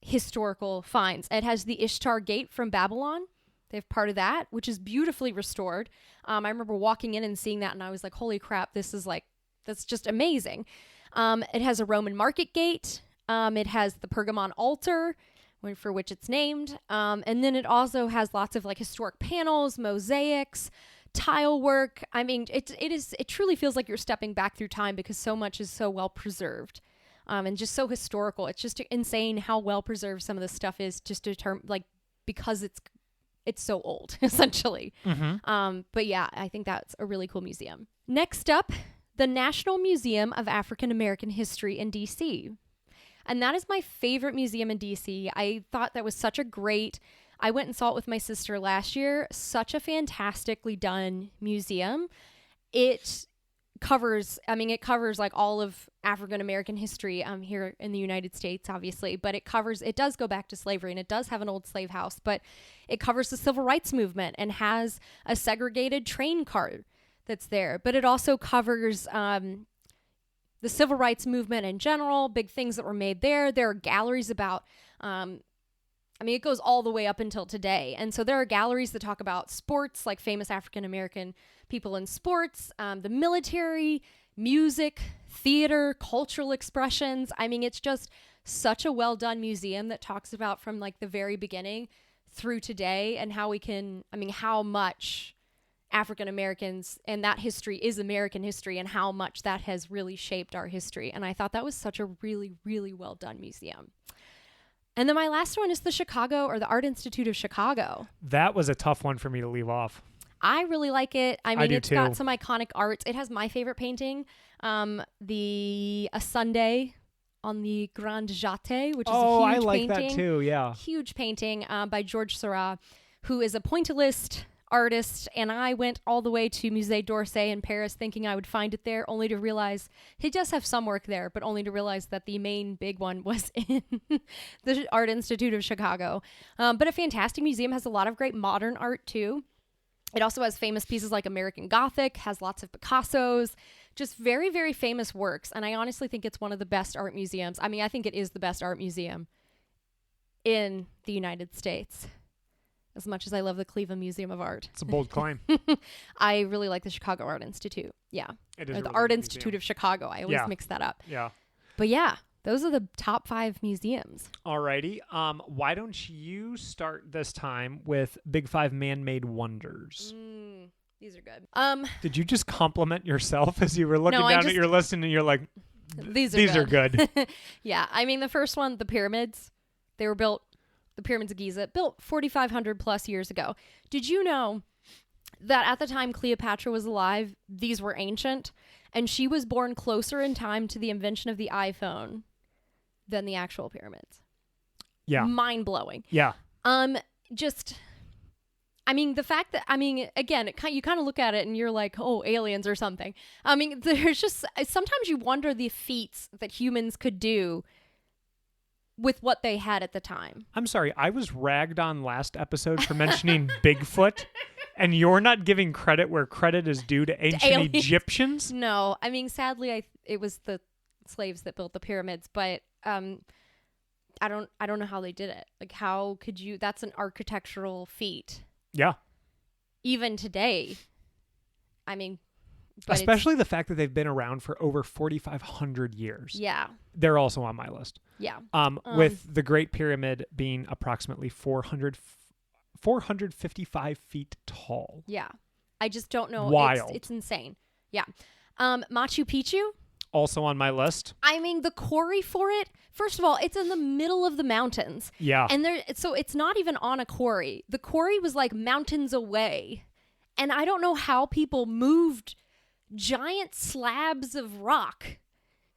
historical finds. It has the Ishtar Gate from Babylon. They have part of that, which is beautifully restored. I remember walking in and seeing that, and I was like, holy crap, that's just amazing. It has a Roman market gate. It has the Pergamon altar, for which it's named. And then it also has lots of like historic panels, mosaics, tile work. I mean, it truly feels like you're stepping back through time because so much is so well preserved, and just so historical. It's just insane how well preserved some of this stuff is, just because it's so old essentially. Mm-hmm. But yeah, I think that's a really cool museum. Next up, the National Museum of African American History in DC. And that is my favorite museum in DC. I thought that was I went and saw it with my sister last year. Such a fantastically done museum. It covers like all of African American history here in the United States, obviously, but it does go back to slavery, and it does have an old slave house, but it covers the civil rights movement and has a segregated train car that's there. But it also covers the civil rights movement in general, big things that were made there. There are galleries about it goes all the way up until today. And so there are galleries that talk about sports, like famous African-American people in sports, the military, music, theater, cultural expressions. I mean, it's just such a well-done museum that talks about from like the very beginning through today and how much African Americans and that history is American history and how much that has really shaped our history. And I thought that was such a really, really well-done museum. And then my last one is the Art Institute of Chicago. That was a tough one for me to leave off. I really like it. I mean, it's too. got some iconic art. It has my favorite painting, A Sunday on the Grand Jatte, which is a huge painting. Oh, I like that too, yeah. Huge painting by George Seurat, who is a pointillist artist, and I went all the way to Musée d'Orsay in Paris thinking I would find it there, only to realize he does have some work there, but only to realize that the main big one was in the Art Institute of Chicago. But a fantastic museum, has a lot of great modern art too. It also has famous pieces like American Gothic, has lots of Picassos, just very, very famous works. And I honestly think it's one of the best art museums. I mean, I think it is the best art museum in the United States. As much as I love the Cleveland Museum of Art. It's a bold claim. I really like the Chicago Art Institute. Yeah. It is Or a the really Art good Institute museum. of Chicago. I always mix that up. Yeah. But yeah, those are the top 5 museums. Alrighty. Why don't you start this time with Big 5 man-made wonders? These are good. Did you just compliment yourself as you were looking No, down at your list and you're like, these are good. Yeah. I mean, the first one, the pyramids, they were built, the pyramids of Giza, built 4,500 plus years ago. Did you know that at the time Cleopatra was alive, these were ancient, and she was born closer in time to the invention of the iPhone than the actual pyramids? Yeah. Mind blowing. Yeah. I mean, the fact that, again, you kind of look at it and you're like, oh, aliens or something. I mean, there's just, sometimes you wonder the feats that humans could do with what they had at the time. I'm sorry. I was ragged on last episode for mentioning Bigfoot, and you're not giving credit where credit is due to ancient Egyptians? No. I mean, sadly, it was the slaves that built the pyramids, but I don't know how they did it. Like, how could you, that's an architectural feat. Yeah. Even today. I mean, but especially the fact that they've been around for over 4,500 years. Yeah. They're also on my list. Yeah. With the Great Pyramid being approximately 455 feet tall. Yeah. I just don't know. Wild. It's insane. Yeah. Machu Picchu. Also on my list. I mean, the quarry for it, first of all, it's in the middle of the mountains. Yeah. And so it's not even on a quarry. The quarry was like mountains away. And I don't know how people moved giant slabs of rock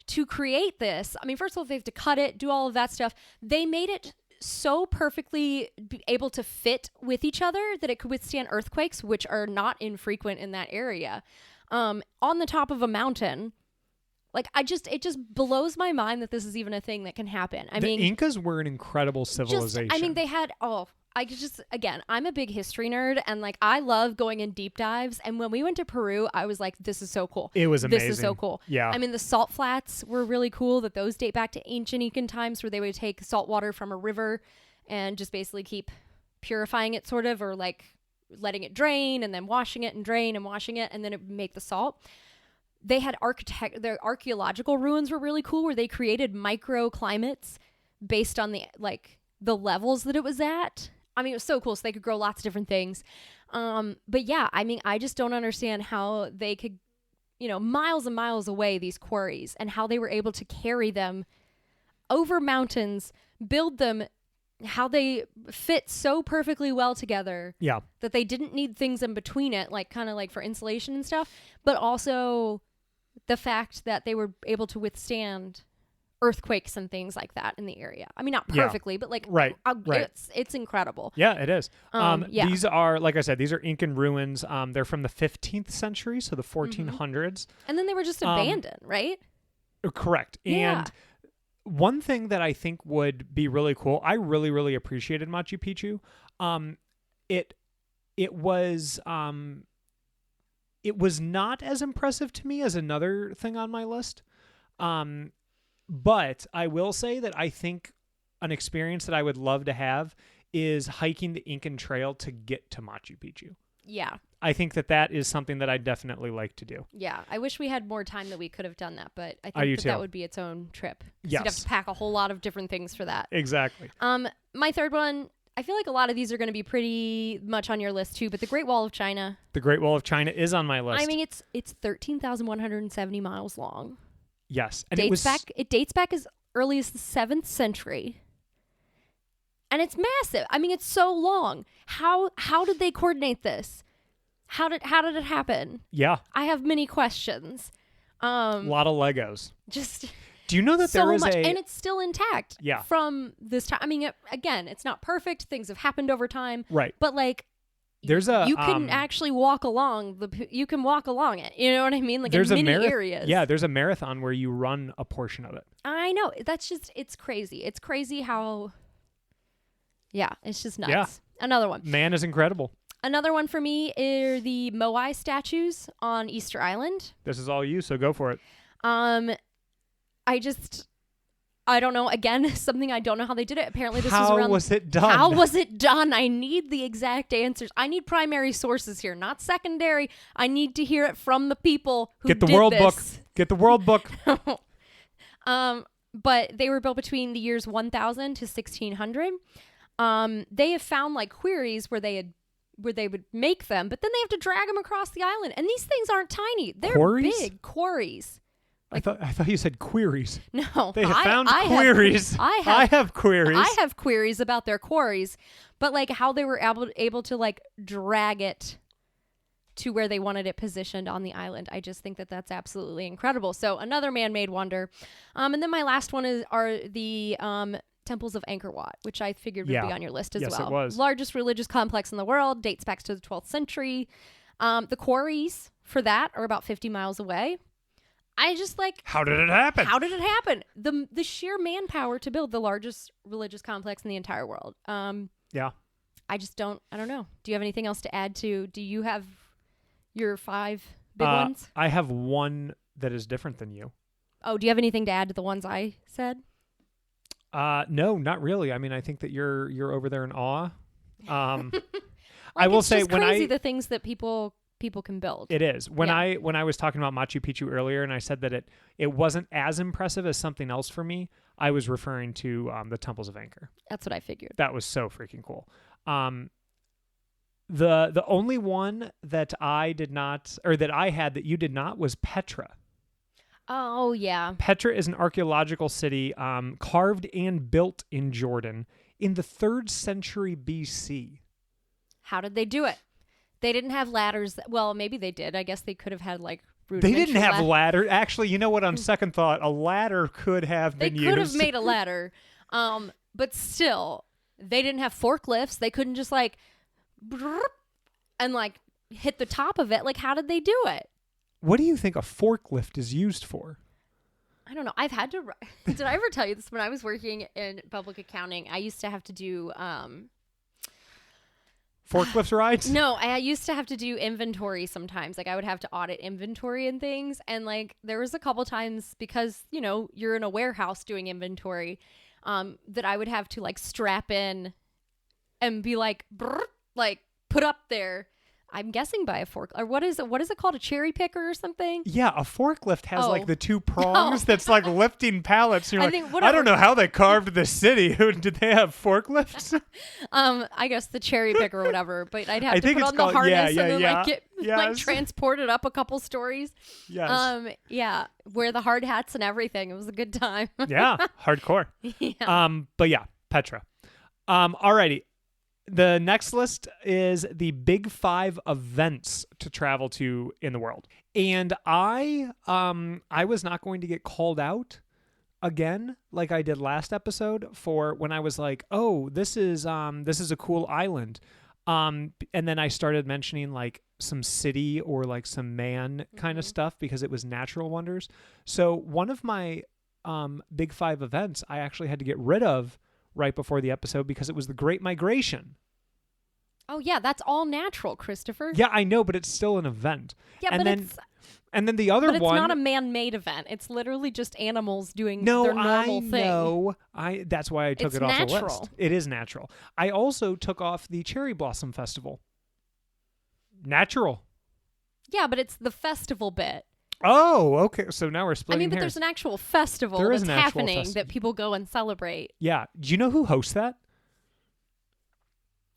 to create this. I mean, first of all, they have to cut it, do all of that stuff. They made it so perfectly able to fit with each other that it could withstand earthquakes, which are not infrequent in that area. On the top of a mountain. Like, it just blows my mind that this is even a thing that can happen. I mean, the Incas were an incredible civilization. they had, again, I'm a big history nerd, and like, I love going in deep dives. And when we went to Peru, I was like, this is so cool. It was amazing. This is so cool. Yeah. I mean, the salt flats were really cool, that those date back to ancient Incan times, where they would take salt water from a river and just basically keep purifying it, sort of, or like letting it drain and then washing it and drain and washing it, and then it would make the salt. They had their archaeological ruins were really cool, where they created microclimates based on the levels that it was at. I mean, it was so cool. So they could grow lots of different things. But yeah, I mean, I just don't understand how they could, miles and miles away, these quarries, and how they were able to carry them over mountains, build them, how they fit so perfectly well together. Yeah. That they didn't need things in between it, like kind of like for insulation and stuff, but also the fact that they were able to withstand earthquakes and things like that in the area. I mean, not perfectly, but like, right. It's incredible. Yeah, it is. Yeah. These are, like I said, these are Incan ruins. They're from the 15th century, so the 1400s. And then they were just abandoned, right? Correct. Yeah. And one thing that I think would be really cool, I really, really appreciated Machu Picchu. It was not as impressive to me as another thing on my list. But I will say that I think an experience that I would love to have is hiking the Incan Trail to get to Machu Picchu. Yeah. I think that is something that I'd definitely like to do. Yeah. I wish we had more time that we could have done that, but I do think too. that would be its own trip. Yes. You'd have to pack a whole lot of different things for that. Exactly. My third one, I feel like a lot of these are going to be pretty much on your list too, but the Great Wall of China. The Great Wall of China is on my list. I mean, it's 13,170 miles long. Yes. And it dates back as early as the 7th century. And it's massive. I mean, it's so long. How did they coordinate this? How did it happen? Yeah. I have many questions. A lot of Legos. Just do you know that so there is much, and it's still intact. Yeah. From this time. I mean, again, it's not perfect. Things have happened over time. Right. But like, there's you can actually walk along you can walk along it. You know what I mean? Like, there's in many areas. Yeah, there's a marathon where you run a portion of it. I know. That's just, it's crazy. It's crazy how, yeah, it's just nuts. Yeah. Another one. Man is incredible. Another one for me are the Moai statues on Easter Island. This is all you, so go for it. I don't know. Again, something I don't know how they did it. Apparently this was How around... was it done? How was it done? I need the exact answers. I need primary sources here, not secondary. I need to hear it from the people who Get the did World this. Book. Get the World Book. But they were built between the years 1000 to 1600. They have found like quarries where they would make them, but then they have to drag them across the island. And these things aren't tiny. They're Quarries? big quarries. I thought you said queries. No. They have found queries. I have queries. I have queries about their quarries, but like how they were able to like drag it to where they wanted it positioned on the island. I just think that that's absolutely incredible. So another man-made wonder. And then my last one are the temples of Angkor Wat, which I figured would be on your list as well. Yes, it was. Largest religious complex in the world, dates back to the 12th century. The quarries for that are about 50 miles away. I just like... How did it happen? How did it happen? The sheer manpower to build the largest religious complex in the entire world. Yeah. I don't know. Do you have anything else to add to... Do you have your 5 big ones? I have one that is different than you. Oh, do you have anything to add to the ones I said? No, not really. I mean, I think that you're over there in awe. Like, I will it's say just crazy the things that people can build. It is. When I was talking about Machu Picchu earlier and I said that it wasn't as impressive as something else for me, I was referring to the temples of Angkor. That's what I figured. That was so freaking cool. The only one that I did not, or that I had that you did not, was Petra. Oh, yeah. Petra is an archaeological city carved and built in Jordan in the 3rd century BC. How did they do it? They didn't have ladders. Well, maybe they did. I guess they could have had like They didn't have ladder. Actually, you know what? On second thought, a ladder could have been used. They could have made a ladder. But still, they didn't have forklifts. They couldn't just like and like hit the top of it. Like, how did they do it? What do you think a forklift is used for? I don't know. I've had to... Did I ever tell you this? When I was working in public accounting, I used to have to do... Forklift rides? No, I used to have to do inventory sometimes. Like, I would have to audit inventory and things. And, like, there was a couple times because, you know, you're in a warehouse doing inventory that I would have to, like, strap in and be like, like, put up there. I'm guessing by a fork, or what is it called? A cherry picker or something? Yeah, a forklift has like the 2 prongs that's like lifting pallets. You're I don't know how they carved the city. Did they have forklifts? I guess the cherry picker or whatever. But I'd have to put on the harness and then like get like transported up a couple stories. Yes. Yeah, wear the hard hats and everything. It was a good time. Yeah, hardcore. Yeah. But yeah, Petra. Alrighty. The next list is the big 5 events to travel to in the world. And I was not going to get called out again like I did last episode for when I was like, "Oh, this is a cool island." And then I started mentioning like some city or like some man kind of stuff because it was natural wonders. So one of my big 5 events I actually had to get rid of right before the episode because it was the Great Migration. Oh yeah, that's all natural, Christopher. Yeah, I know, but it's still an event. Yeah, and but then, and then the other one... But it's one... not a man-made event. It's literally just animals doing their normal thing. No, that's why I took it off the list. It is natural. I also took off the Cherry Blossom Festival. Natural. Yeah, but it's the festival bit. Oh, okay. So now we're splitting but hairs. there's an actual festival that's happening that people go and celebrate. Yeah. Do you know who hosts that?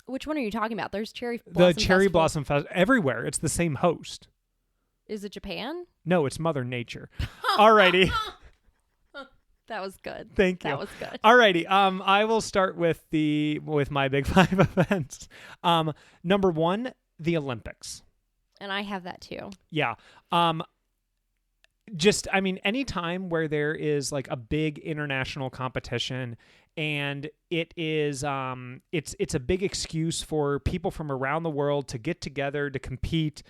Which one are you talking about? There's Cherry Blossom The Cherry Blossom Festival. Everywhere. It's the same host. Is it Japan? No, it's Mother Nature. Alrighty. That was good. Thank you. That was good. Alrighty. I will start with my big 5 events. Number 1, the Olympics. And I have that too. Yeah. Anytime where there is like a big international competition and it is, it's a big excuse for people from around the world to get together to compete.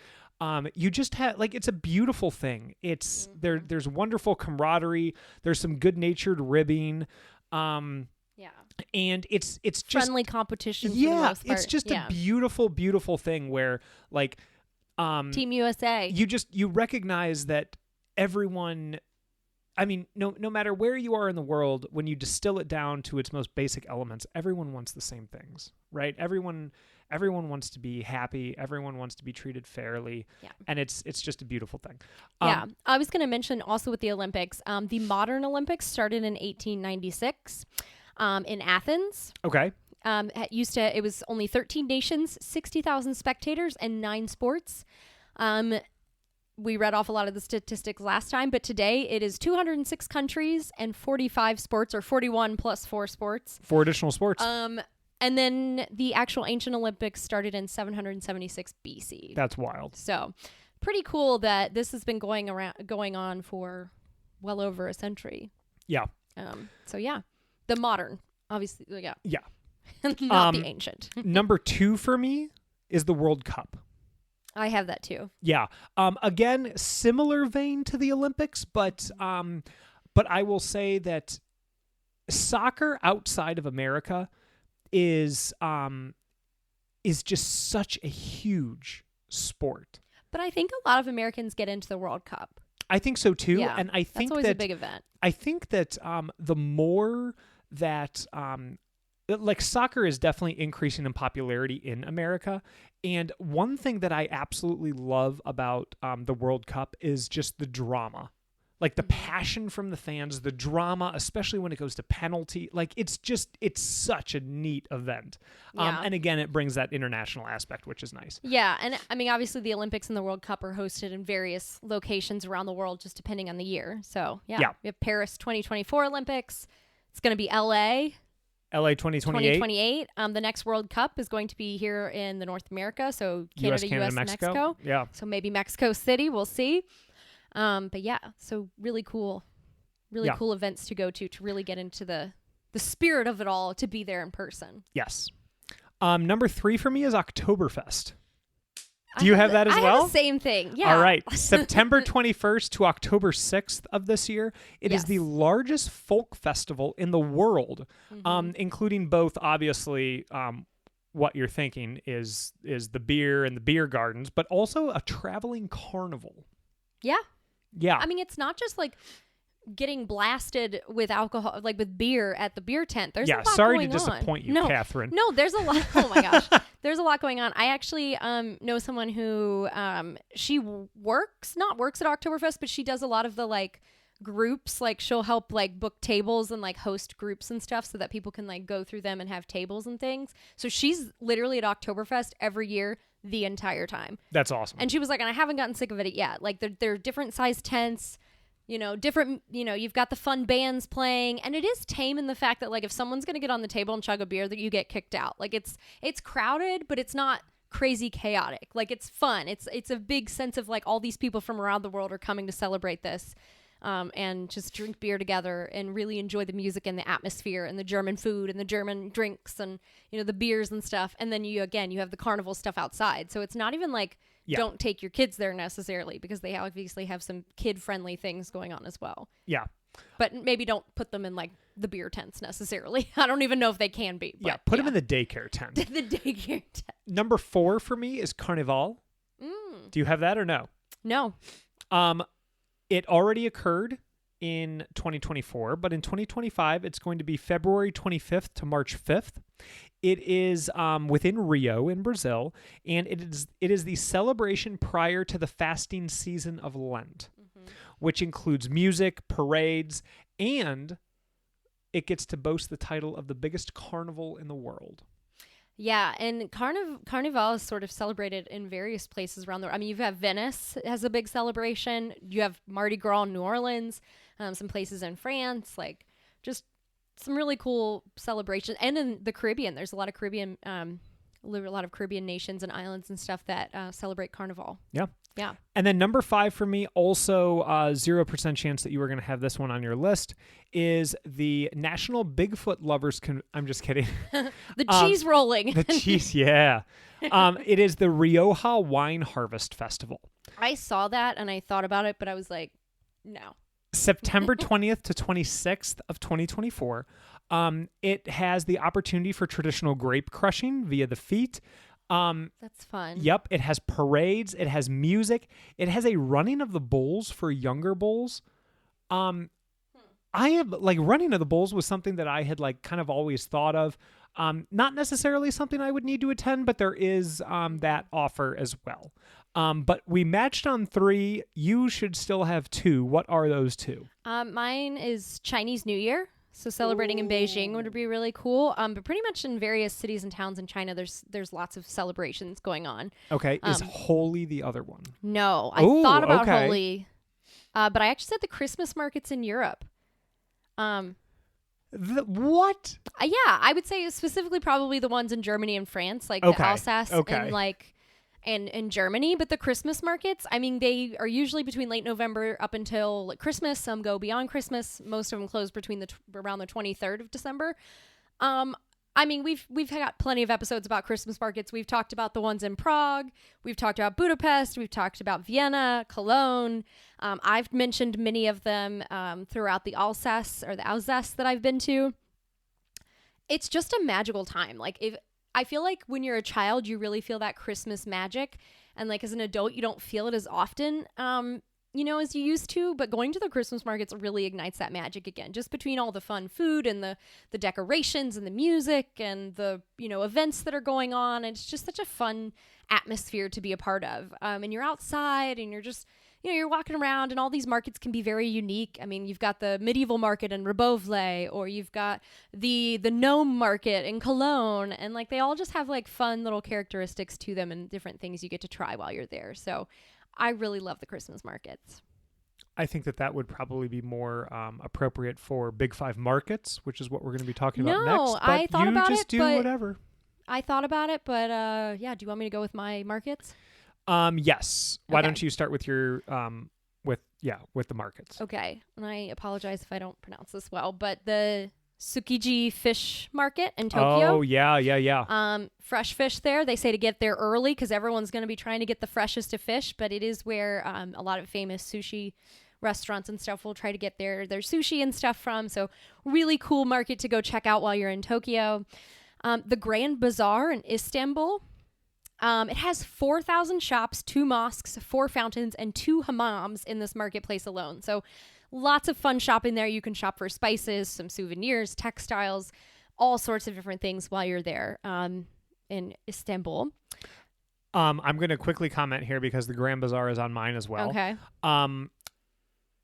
You just have it's a beautiful thing. It's there's wonderful camaraderie. There's some good-natured ribbing. Yeah. And it's just friendly competition. For the most part. It's just a beautiful, beautiful thing where Team USA. You recognize that everyone I mean, no matter where you are in the world, when you distill it down to its most basic elements, everyone wants the same things, right? Everyone wants to be happy. Everyone wants to be treated fairly. Yeah. And it's just a beautiful thing. Yeah. I was going to mention also with the Olympics, the modern Olympics started in 1896 in Athens. Okay. It was only 13 nations, 60,000 spectators, and 9 sports. We read off a lot of the statistics last time, but today it is 206 countries and 45 sports, or 41 plus 4 sports. 4 additional sports. And then the actual ancient Olympics started in 776 BC. That's wild. So pretty cool that this has been going on for well over a century. Yeah. So yeah, the modern, obviously. Yeah. Yeah. Not the ancient. Number 2 for me is the World Cup. I have that too. Yeah. Again, similar vein to the Olympics, but I will say that soccer outside of America is just such a huge sport. But I think a lot of Americans get into the World Cup. I think so too. Yeah, and I think that's always a big event. I think that the more that like soccer is definitely increasing in popularity in America. And one thing that I absolutely love about the World Cup is just the drama. Like the passion from the fans, the drama, especially when it goes to penalty. Like it's such a neat event. Yeah. And again, it brings that international aspect, which is nice. Yeah. And I mean, obviously the Olympics and the World Cup are hosted in various locations around the world, just depending on the year. So yeah. We have Paris 2024 Olympics. It's going to be LA 2028. The next World Cup is going to be here in the North America. So Canada, US, Mexico. Yeah. So maybe Mexico City. We'll see. But yeah, so really cool events to go to really get into the spirit of it all, to be there in person. Yes. Number 3 for me is Oktoberfest. Do you have that as well? I have the same thing. Yeah. All right. September 21st to October 6th of this year. It is the largest folk festival in the world, including both, obviously, what you're thinking is the beer and the beer gardens, but also a traveling carnival. Yeah. Yeah. I mean, it's not just like getting blasted with alcohol, like with beer at the beer tent. There's a lot sorry going to disappoint on. you, Catherine. No, there's a lot. Oh my gosh. There's a lot going on. I actually know someone who she works at Oktoberfest, but she does a lot of the like groups. Like she'll help like book tables and like host groups and stuff so that people can like go through them and have tables and things. So she's literally at Oktoberfest every year the entire time. That's awesome. And she was like, and I haven't gotten sick of it yet. Like they're different size tents, different, you've got the fun bands playing, and it is tame in the fact that like if someone's going to get on the table and chug a beer, that you get kicked out. Like it's crowded, but it's not crazy chaotic. Like it's fun. It's a big sense of like all these people from around the world are coming to celebrate this. And just drink beer together and really enjoy the music and the atmosphere and the German food and the German drinks and, the beers and stuff. And then you have the carnival stuff outside. So it's not even like, don't take your kids there necessarily, because they obviously have some kid-friendly things going on as well. Yeah. But maybe don't put them in like the beer tents necessarily. I don't even know if they can be. But, put them in the daycare tent. The daycare tent. Number 4 for me is Carnival. Do you have that or no? No. It already occurred in 2024, but in 2025, it's going to be February 25th to March 5th. It is within Rio in Brazil, and it is the celebration prior to the fasting season of Lent, which includes music, parades, and it gets to boast the title of the biggest carnival in the world. Yeah, and Carnival is sort of celebrated in various places around the world. I mean, you have Venice has a big celebration. You have Mardi Gras in New Orleans, some places in France, like just some really cool celebrations. And in the Caribbean, there's a lot of Caribbean nations and islands and stuff that celebrate Carnival. Yeah. Yeah. And then number 5 for me, also 0% chance that you were going to have this one on your list, is the National Bigfoot Lovers I'm just kidding. The cheese rolling. The cheese, yeah. It is the Rioja Wine Harvest Festival. I saw that and I thought about it, but I was like, no. September 20th to 26th of 2024. It has the opportunity for traditional grape crushing via the feet. That's fun. Yep. It has parades. It has music. It has a running of the bulls for younger bulls. I have like running to the Bulls was something that I had like kind of always thought of. Not necessarily something I would need to attend, but there is that offer as well. But we matched on 3. You should still have 2. What are those 2? Mine is Chinese New Year. So celebrating in Beijing would be really cool. But pretty much in various cities and towns in China, there's lots of celebrations going on. Okay. Is Holy the other one? No, I thought about Holy. But I actually said the Christmas markets in Europe. What? Yeah, I would say specifically probably the ones in Germany and France, like the Alsace and like and in Germany. But the Christmas markets, I mean, they are usually between late November up until like Christmas. Some go beyond Christmas. Most of them close between around the 23rd of December. I mean, we've got plenty of episodes about Christmas markets. We've talked about the ones in Prague. We've talked about Budapest. We've talked about Vienna, Cologne. I've mentioned many of them throughout the Alsace that I've been to. It's just a magical time. Like I feel like when you're a child, you really feel that Christmas magic, and like as an adult, you don't feel it as often. As you used to, but going to the Christmas markets really ignites that magic again, just between all the fun food and the decorations and the music and the, events that are going on. And it's just such a fun atmosphere to be a part of. And you're outside and you're just, you're walking around, and all these markets can be very unique. I mean, you've got the medieval market in Rebovle, or you've got the gnome market in Cologne, and like they all just have like fun little characteristics to them and different things you get to try while you're there. So I really love the Christmas markets. I think that would probably be more appropriate for Big 5 markets, which is what we're going to be talking about next. No, I thought about it. You just do whatever. I thought about it, but yeah. Do you want me to go with my markets? Yes. Why don't you start with your with the markets? Okay. And I apologize if I don't pronounce this well, but the Tsukiji Fish Market in Tokyo. Oh, yeah. Fresh fish there. They say to get there early because everyone's going to be trying to get the freshest of fish, but it is where a lot of famous sushi restaurants and stuff will try to get their sushi and stuff from. So really cool market to go check out while you're in Tokyo. The Grand Bazaar in Istanbul. It has 4,000 shops, 2 mosques, 4 fountains, and 2 hammams in this marketplace alone. So lots of fun shopping there. You can shop for spices, some souvenirs, textiles, all sorts of different things while you're there in Istanbul. I'm going to quickly comment here because the Grand Bazaar is on mine as well. Okay.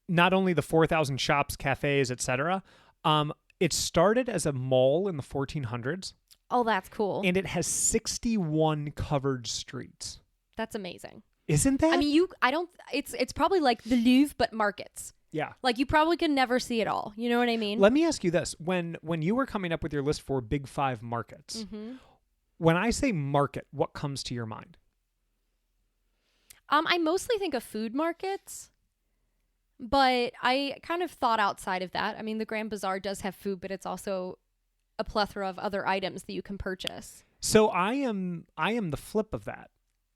Not only the 4,000 shops, cafes, etc. It started as a mall in the 1400s. Oh, that's cool. And it has 61 covered streets. That's amazing. Isn't that? I mean, it's probably like the Louvre, but markets. Yeah. Like you probably can never see it all. You know what I mean? Let me ask you this. When you were coming up with your list for Big 5 markets, when I say market, what comes to your mind? I mostly think of food markets, but I kind of thought outside of that. I mean, the Grand Bazaar does have food, but it's also a plethora of other items that you can purchase. So I am the flip of that.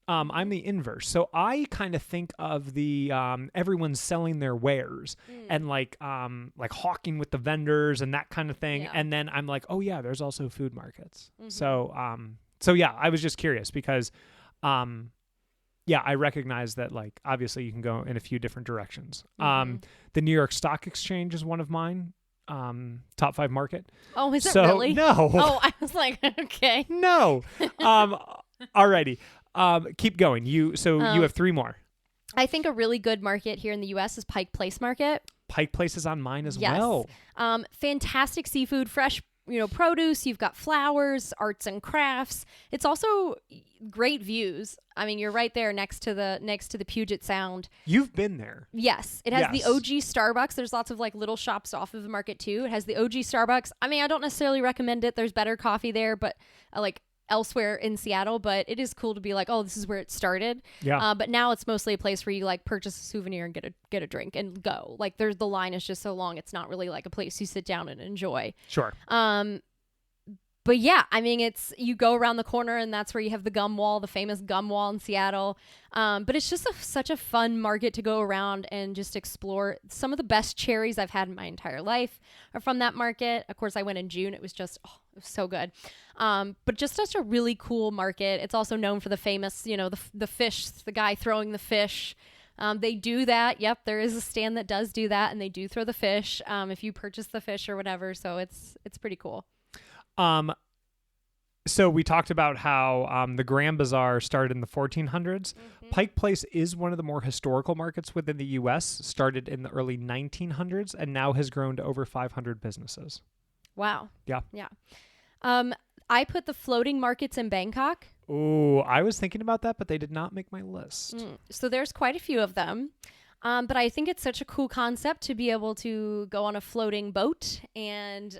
I'm the inverse. So I kind of think of the everyone's selling their wares and like hawking with the vendors and that kind of thing. Yeah. And then I'm like, oh yeah, there's also food markets. So yeah, I was just curious because I recognize that like obviously you can go in a few different directions. The New York Stock Exchange is one of mine. Top 5 market. Oh, is it really? No. Oh, I was like, okay. No. Alrighty. Keep going. You have 3 more. I think a really good market here in the U.S. is Pike Place Market. Pike Place is on mine as well. Fantastic seafood, fresh, produce. You've got flowers, arts and crafts. It's also great views. I mean, you're right there next to the Puget Sound. You've been there. Yes. It has the OG Starbucks. There's lots of like little shops off of the market too. It has the OG Starbucks. I mean, I don't necessarily recommend it. There's better coffee there, but like elsewhere in Seattle, but it is cool to be like, oh, this is where it started. Yeah. But now it's mostly a place where you like purchase a souvenir and get a drink and go. Like the line is just so long. It's not really like a place you sit down and enjoy. Sure. But yeah, I mean, you go around the corner and that's where you have the gum wall, the famous gum wall in Seattle. But it's just such a fun market to go around and just explore. Some of the best cherries I've had in my entire life are from that market. Of course, I went in June. It was just, it was so good. But just such a really cool market. It's also known for the famous, the fish, the guy throwing the fish They do that. Yep, there is a stand that does do that, and they do throw the fish if you purchase the fish or whatever. So it's pretty cool. So we talked about how the Grand Bazaar started in the 1400s. Pike Place is one of the more historical markets within the U.S., started in the early 1900s, and now has grown to over 500 businesses. Wow. Yeah. Yeah. I put the floating markets in Bangkok. Oh, I was thinking about that, but they did not make my list. So there's quite a few of them. But I think it's such a cool concept to be able to go on a floating boat and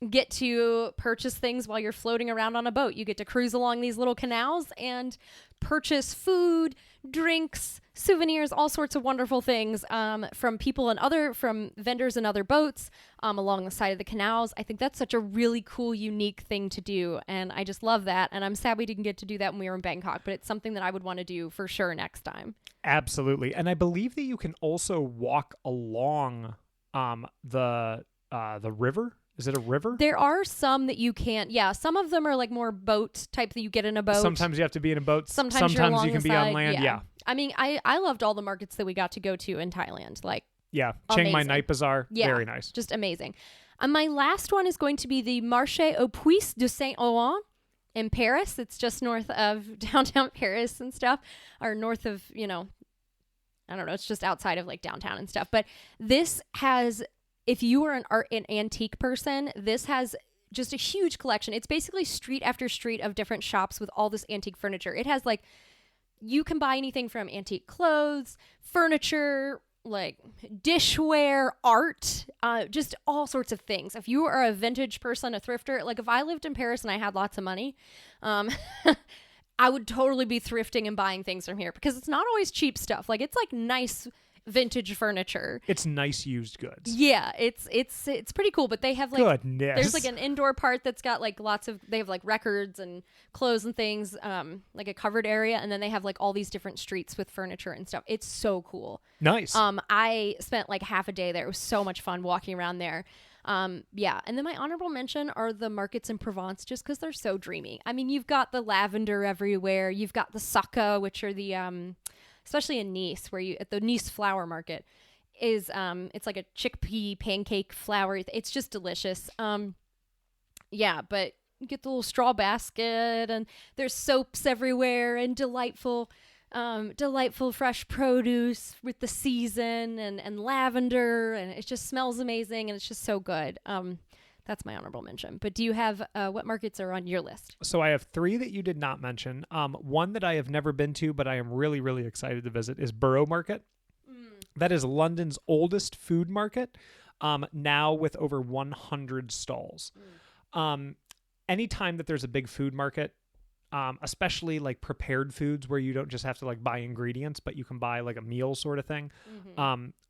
get to purchase things while you're floating around on a boat. You get to cruise along these little canals and purchase food, drinks, souvenirs, all sorts of wonderful things from people and from vendors and other boats along the side of the canals. I think that's such a really cool, unique thing to do. And I just love that. And I'm sad we didn't get to do that when we were in Bangkok, but it's something that I would want to do for sure next time. Absolutely. And I believe that you can also walk along the river. Is it a river? There are some that you can't. Yeah, some of them are like more boat type that you get in a boat. Sometimes you have to be in a boat. Sometimes you can be on land. Yeah. I mean, I loved all the markets that we got to go to in Thailand. Like, yeah, Chiang Mai Night Bazaar. Yeah, very nice. Just amazing. My last one is going to be the Marché aux Puits de Saint-Ouen in Paris. It's just north of downtown Paris and stuff, or north of, I don't know. It's just outside of like downtown and stuff. But this has... If you are an antique person, this has just a huge collection. It's basically street after street of different shops with all this antique furniture. It has like, you can buy anything from antique clothes, furniture, like dishware, art, just all sorts of things. If you are a vintage person, a thrifter, like if I lived in Paris and I had lots of money, I would totally be thrifting and buying things from here because it's not always cheap stuff. Like it's like nice vintage furniture. It's nice used goods. Yeah, it's pretty cool, but they have like goodness. There's like an indoor part that's got like they have like records and clothes and things, like a covered area, and then they have like all these different streets with furniture and stuff. It's so cool. Nice. I spent like half a day there. It was so much fun walking around there. Yeah, and then my honorable mention are the markets in Provence, just because they're so dreamy. I mean, you've got the lavender everywhere. You've got the saka, which are the especially in Nice, where at the Nice flower market is it's like a chickpea pancake flour. It's just delicious. Yeah, but you get the little straw basket, and there's soaps everywhere, and delightful fresh produce with the season and lavender, and it just smells amazing, and it's just so good. That's my honorable mention. But do you have what markets are on your list? So I have 3 that you did not mention. One that I have never been to, but I am really, really excited to visit is Borough Market. That is London's oldest food market, now with over 100 stalls. Anytime that there's a big food market, especially like prepared foods where you don't just have to like buy ingredients, but you can buy like a meal sort of thing.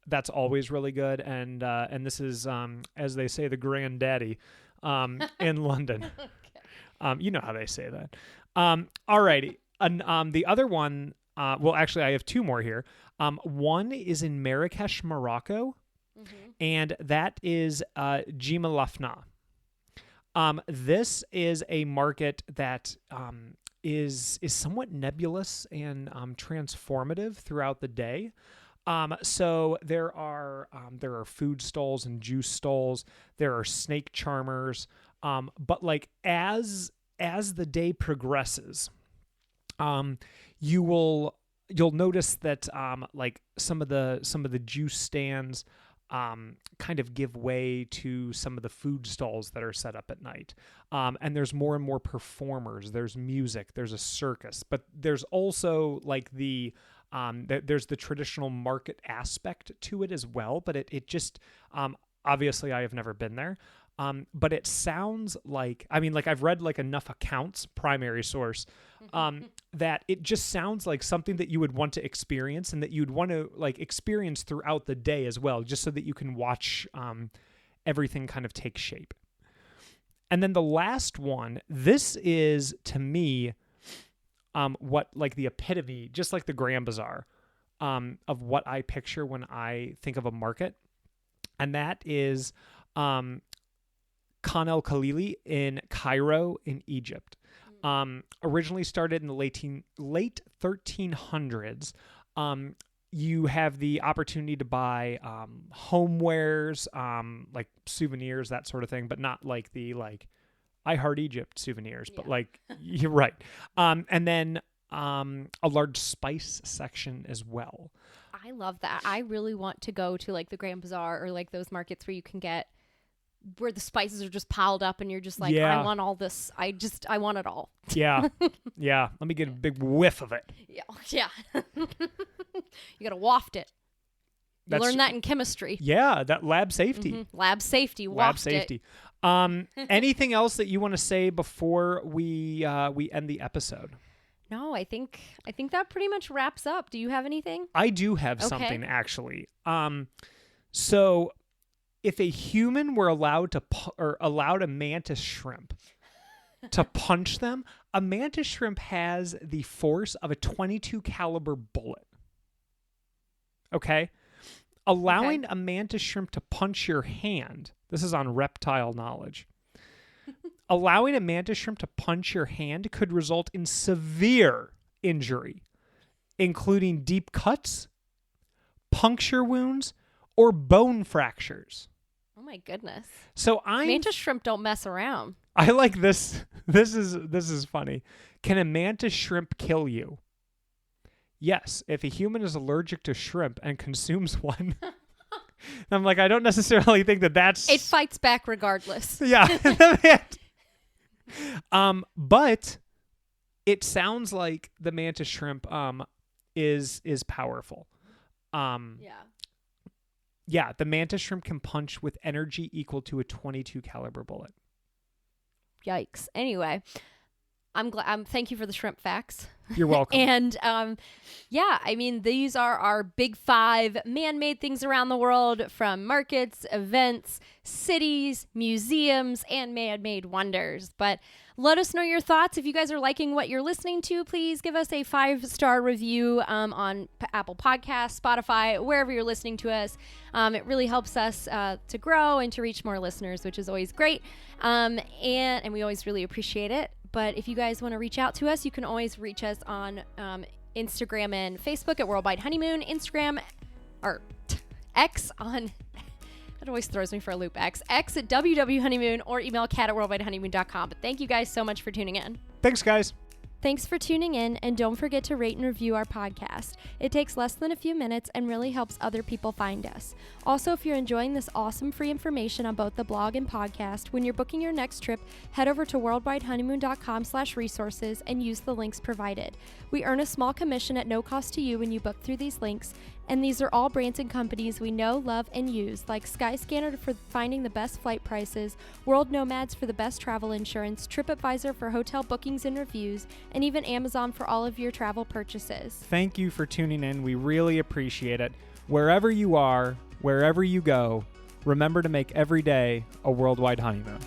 That's always really good. And this is, as they say, the granddaddy in London. Okay. You know how they say that. Alrighty. And the other one, well, actually, I have 2 more here. One is in Marrakesh, Morocco, and that is Jimalafna. This is a market that is somewhat nebulous and transformative throughout the day. So there are food stalls and juice stalls. There are snake charmers. But like as the day progresses, you'll notice that like some of the juice stands kind of give way to some of the food stalls that are set up at night. And there's more and more performers. There's music. There's a circus. But there's also like there's the traditional market aspect to it as well. But it just obviously I have never been there. But it sounds like, I mean, like I've read like enough accounts, primary source, that it just sounds like something that you would want to experience and that you'd want to like experience throughout the day as well, just so that you can watch everything kind of take shape. And then the last one, this is to me what like the epitome, just like the Grand Bazaar, of what I picture when I think of a market. And that is Khan el Khalili in Cairo in Egypt. Originally started in the late 1300s. You have the opportunity to buy homewares, like souvenirs, that sort of thing, but not like the I Heart Egypt souvenirs, but you're right. And then a large spice section as well. I love that. I really want to go to like the Grand Bazaar or like those markets where you can get where the spices are just piled up and you're just like, I want all this. I want it all. Yeah. Yeah. Let me get a big whiff of it. Yeah. You got to waft it. You learn that in chemistry. Yeah. That lab safety. Mm-hmm. Lab safety. Waft it. Anything else that you want to say before we end the episode? No, I think that pretty much wraps up. Do you have anything? I do have something actually. So if a human were allowed a mantis shrimp to punch them, a mantis shrimp has the force of a .22 caliber bullet. Okay? Allowing a mantis shrimp to punch your hand. This is on reptile knowledge. Allowing a mantis shrimp to punch your hand could result in severe injury, including deep cuts, puncture wounds, or bone fractures. Oh my goodness. So mantis shrimp don't mess around. I like this. This is funny. Can a mantis shrimp kill you? Yes, if a human is allergic to shrimp and consumes one. I'm like, I don't necessarily think that's... It fights back regardless. Yeah. But it sounds like the mantis shrimp is powerful. Yeah, the mantis shrimp can punch with energy equal to a .22 caliber bullet. Yikes. Anyway, I'm glad. Thank you for the shrimp facts. You're welcome. And I mean, these are our big 5 man-made things around the world, from markets, events, cities, museums, and man-made wonders. But let us know your thoughts. If you guys are liking what you're listening to, please give us a 5-star review on Apple Podcasts, Spotify, wherever you're listening to us. It really helps us to grow and to reach more listeners, which is always great. And we always really appreciate it. But if you guys want to reach out to us, you can always reach us on Instagram and Facebook at Worldwide Honeymoon, Instagram or X on... That always throws me for a loop. X at WW Honeymoon, or email cat@worldwidehoneymoon.com. But thank you guys so much for tuning in. Thanks, guys. Thanks for tuning in, and don't forget to rate and review our podcast. It takes less than a few minutes and really helps other people find us. Also, if you're enjoying this awesome free information on both the blog and podcast, when you're booking your next trip, head over to worldwidehoneymoon.com/resources and use the links provided. We earn a small commission at no cost to you when you book through these links, and these are all brands and companies we know, love, and use, like Skyscanner for finding the best flight prices, World Nomads for the best travel insurance, TripAdvisor for hotel bookings and reviews, and even Amazon for all of your travel purchases. Thank you for tuning in. We really appreciate it. Wherever you are, wherever you go, remember to make every day a worldwide honeymoon.